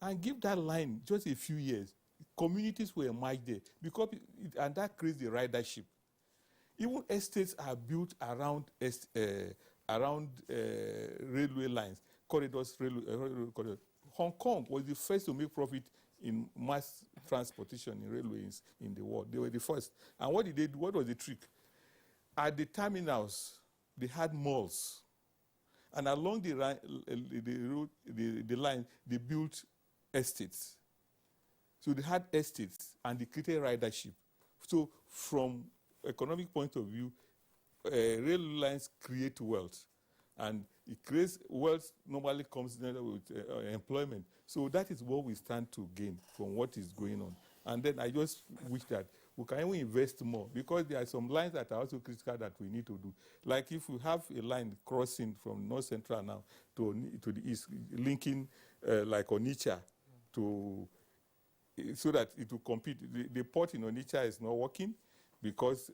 S9: and give that line just a few years. Communities will emerge there and that creates the ridership. Even estates are built around railway lines, corridors, railway corridors. Hong Kong was the first to make profit in mass transportation in railways in the world. They were the first. And what did they do? What was the trick? At the terminals, they had malls. And along the line, they built estates. So they had estates and they created ridership. So from economic point of view, rail lines create wealth. And it creates wealth normally comes together with employment. So that is what we stand to gain from what is going on. And then I just wish that we can even invest more because there are some lines that are also critical that we need to do. Like if we have a line crossing from North Central now to the east, linking like Onitsha so that it will compete. The port in Onitsha is not working because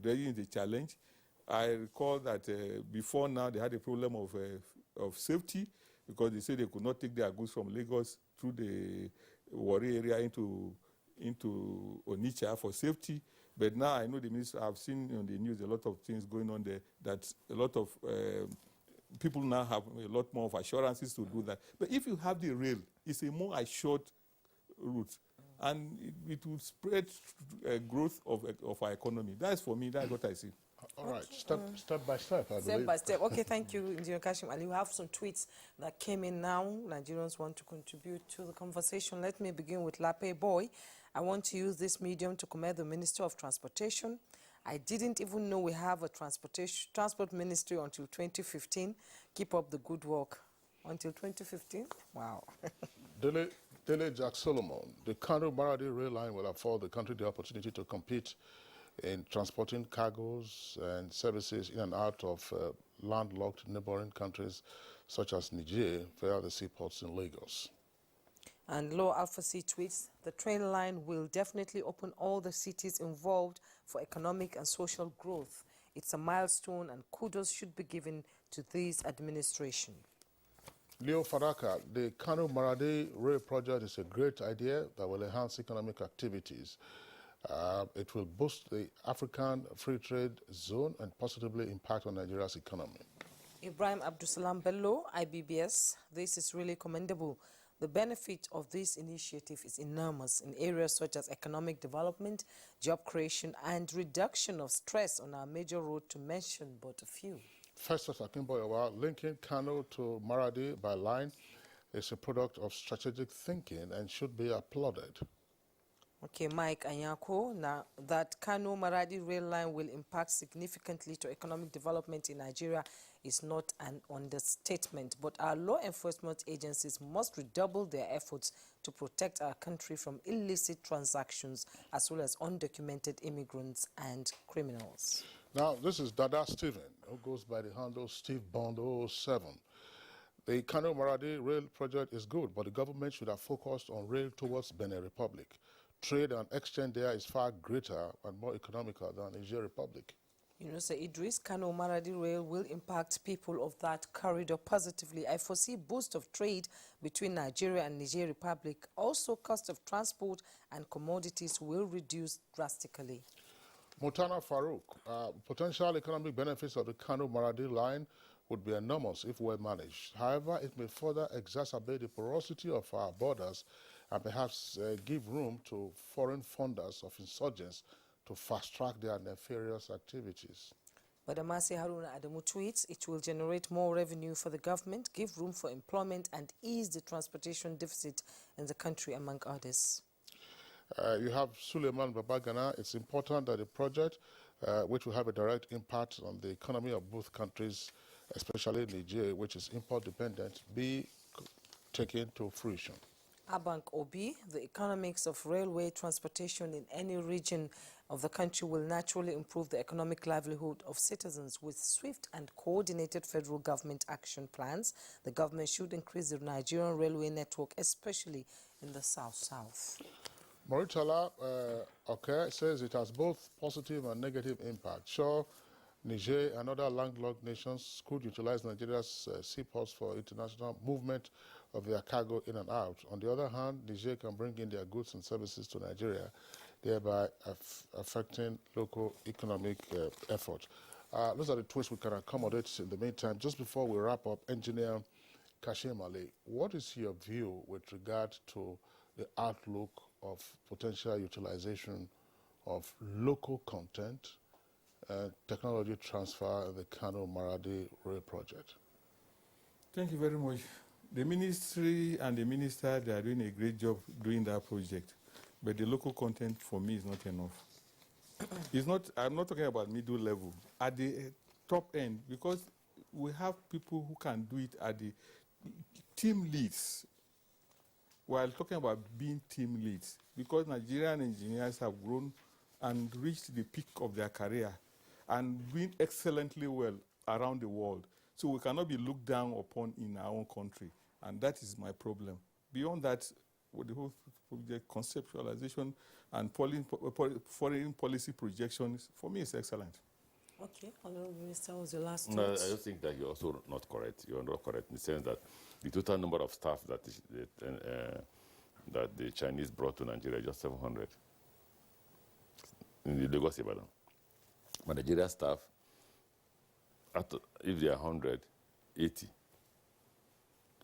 S9: dredging is a challenge. I recall that before now they had a problem of safety because they said they could not take their goods from Lagos through the Warri area into Onitsha for safety. But now I know the minister, I've seen on the news a lot of things going on there that a lot of people now have a lot more of assurances to do that. But if you have the rail, it's a more assured route. And it will spread growth of our economy. That's for me, that's what I see.
S5: All right, step by step, I believe.
S4: Step by step. Okay, thank you, Engineer Kashim Ali. We have some tweets that came in now. Nigerians want to contribute to the conversation. Let me begin with Lape Boy. I want to use this medium to commend the Minister of Transportation. I didn't even know we have a transport ministry until 2015. Keep up the good work. Until 2015? Wow.
S5: Dele Jack Solomon, the Kano Maradi rail line will afford the country the opportunity to compete in transporting cargoes and services in and out of landlocked neighboring countries such as Niger via the seaports in Lagos.
S4: And Low Alpha C tweets, the train line will definitely open all the cities involved for economic and social growth. It's a milestone and kudos should be given to this administration.
S5: Leo Faraka, the Kano Maradi rail project is a great idea that will enhance economic activities. It will boost the African free trade zone and positively impact on Nigeria's economy.
S4: Ibrahim Abdusalam Bello, IBBS, this is really commendable. The benefit of this initiative is enormous in areas such as economic development, job creation, and reduction of stress on our major road, to mention but a few.
S5: Festus Akimboyawa, linking Kano to Maradi by line is a product of strategic thinking and should be applauded.
S4: Okay, Mike Anyako, now that Kano Maradi rail line will impact significantly to economic development in Nigeria is not an understatement, but our law enforcement agencies must redouble their efforts to protect our country from illicit transactions as well as undocumented immigrants and criminals.
S5: Now, this is Dada Stephen, who goes by the handle Steve Bond 007. The Kano Maradi rail project is good, but the government should have focused on rail towards Benin Republic. Trade and exchange there is far greater and more economical than Niger Republic.
S4: You know, Sir Idris, Kano Maradi rail will impact people of that corridor positively. I foresee boost of trade between Nigeria and Niger Republic. Also, cost of transport and commodities will reduce drastically.
S5: Mutana Farouk, potential economic benefits of the Kano Maradi line would be enormous if well managed. However, it may further exacerbate the porosity of our borders and perhaps give room to foreign funders of insurgents to fast-track their nefarious activities.
S4: But Amasi Haruna Adamu tweets, it will generate more revenue for the government, give room for employment and ease the transportation deficit in the country, among others.
S5: You have Suleiman Babagana. It's important that the project, which will have a direct impact on the economy of both countries, especially Nigeria, which is import dependent, be taken to fruition.
S4: Abank Obi, the economics of railway transportation in any region of the country will naturally improve the economic livelihood of citizens. With swift and coordinated federal government action plans, the government should increase the Nigerian railway network, especially in the south-south.
S5: Moritala says it has both positive and negative impact. Sure, Niger and other landlocked nations could utilize Nigeria's seaports for international movement of their cargo in and out. On the other hand, Niger can bring in their goods and services to Nigeria, thereby affecting local economic effort. Those are the twists we can accommodate in the meantime. Just before we wrap up, Engineer Kashim Ali, what is your view with regard to the outlook of potential utilization of local content technology transfer in the Kano Maradi rail project?
S9: Thank you very much. The ministry and the minister, they are doing a great job doing that project. But the local content for me is not enough. It's not, I'm not talking about middle level. At the top end, because we have people who can do it at the team leads. While talking about being team leads, because Nigerian engineers have grown and reached the peak of their career and doing excellently well around the world. So we cannot be looked down upon in our own country. And that is my problem. Beyond that, with the whole project conceptualization and foreign policy projections, for me, it's excellent.
S4: Okay, Honorable Minister, was your last
S8: No, I
S4: thoughts?
S8: just think that you're also not correct. You're not correct in the sense that the total number of staff that the Chinese brought to Nigeria is just 700 in the Lagos Ibadan. But Nigeria staff, if they are 100, 80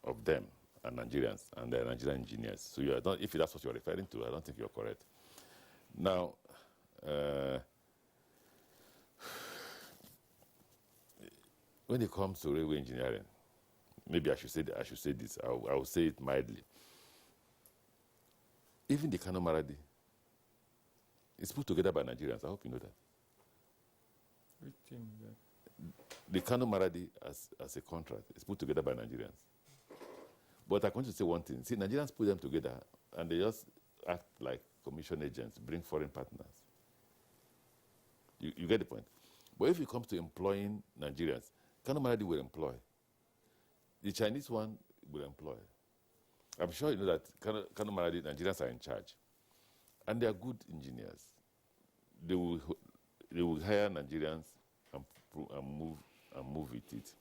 S8: of them are Nigerians, and they're Nigerian engineers. So you are not, if that's what you're referring to, I don't think you're correct. Now, when it comes to railway engineering, maybe I should say this. I will say it mildly. Even the Kano Maradi is put together by Nigerians. I hope you know that.
S9: Which team is that?
S8: The Kano Maradi as a contract is put together by Nigerians. But I want to say one thing. See, Nigerians put them together and they just act like commission agents, bring foreign partners. You get the point? But if it comes to employing Nigerians, Kano Maradi will employ. The Chinese one will employ. I'm sure you know that Kano Maradi, Nigerians are in charge. And they are good engineers. They will hire Nigerians and move with it.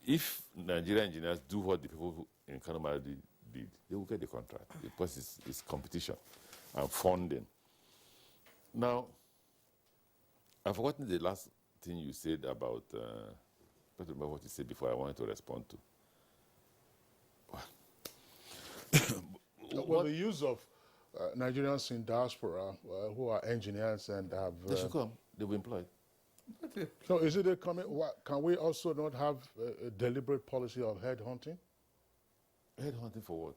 S8: If Nigerian engineers do what the people in Kano Maradi did, they will get the contract because it's competition and funding. Now, I've forgotten the last thing you said about, I don't remember what you said before I wanted to respond to.
S5: Well, the use of Nigerians in diaspora who are engineers and have...
S8: They should come. They will employ.
S5: So is it a comment? Can we also not have a deliberate policy of headhunting?
S8: Headhunting for what?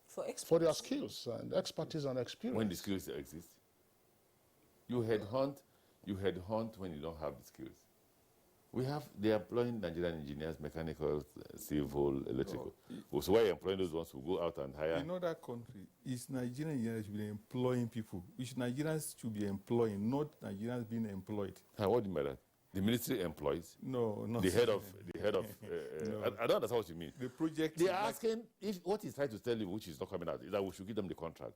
S4: For experts.
S5: For their skills and expertise and experience.
S8: When the skills exist. You headhunt when you don't have the skills. They are employing Nigerian engineers, mechanical, civil, electrical. So why are you employing those ones who go out and hire?
S9: In other countries, it's Nigerian engineers should be employing people, which Nigerians should be employing, not Nigerians being employed.
S8: What do you mean by that? The ministry employs?
S9: No, not
S8: the head of
S9: no.
S8: I don't understand what you mean.
S9: The project.
S8: They are asking if what he's trying to tell you, which is not coming out, is that we should give them the contract.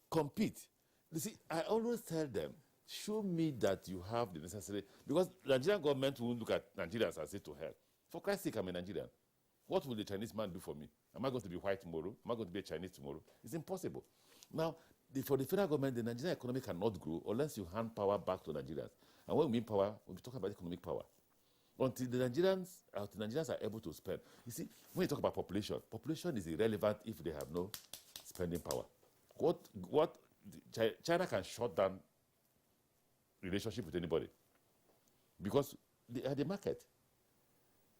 S8: Compete. You see, I always tell them, show me that you have the necessary, because the Nigerian government will look at Nigerians and say to hell, for Christ's sake, I'm a Nigerian. What will the Chinese man do for me? Am I going to be white tomorrow? Am I going to be a Chinese tomorrow? It's impossible. Now, for the federal government, the Nigerian economy cannot grow unless you hand power back to Nigerians. And when we mean power, we'll be talking about economic power. Until the Nigerians are able to spend. You see, when you talk about population is irrelevant if they have no spending power. China can shut down relationship with anybody because they are the market.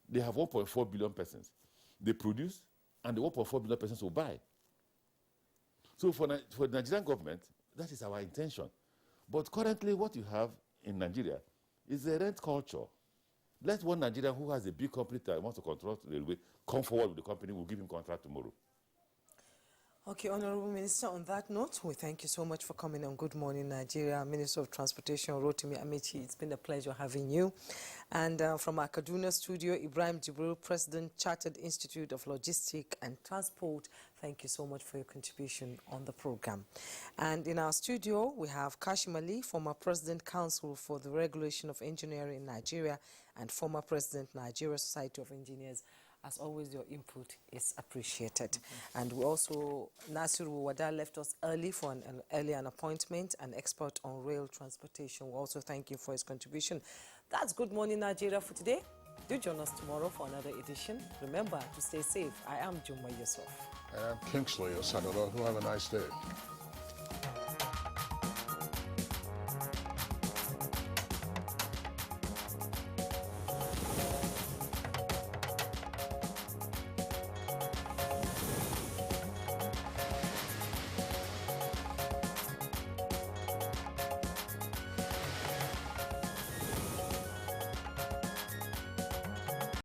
S8: They have 1.4 billion persons. They produce, and the 1.4 billion persons will buy. So for the Nigerian government, that is our intention. But currently, what you have in Nigeria is a rent culture. Let one Nigerian who has a big company that wants to control the railway come forward with the company, we'll give him contract tomorrow.
S4: Okay, Honorable Minister, on that note, we thank you so much for coming on Good Morning Nigeria. Minister of Transportation, Rotimi Amechi, it's been a pleasure having you. And from our Kaduna studio, Ibrahim Jibril, President, Chartered Institute of Logistics and Transport, thank you so much for your contribution on the program. And in our studio, we have Kashim Ali, former President Council for the Regulation of Engineering in Nigeria and former President, Nigeria Society of Engineers. As always, your input is appreciated. And we also, Nasiru Wada left us early for an appointment, an expert on rail transportation. We also thank you for his contribution. That's Good Morning Nigeria for today. Do join us tomorrow for another edition. Remember to stay safe. I am Juma Yusuf.
S5: And I'm Kingsley Osadola. Have a nice day.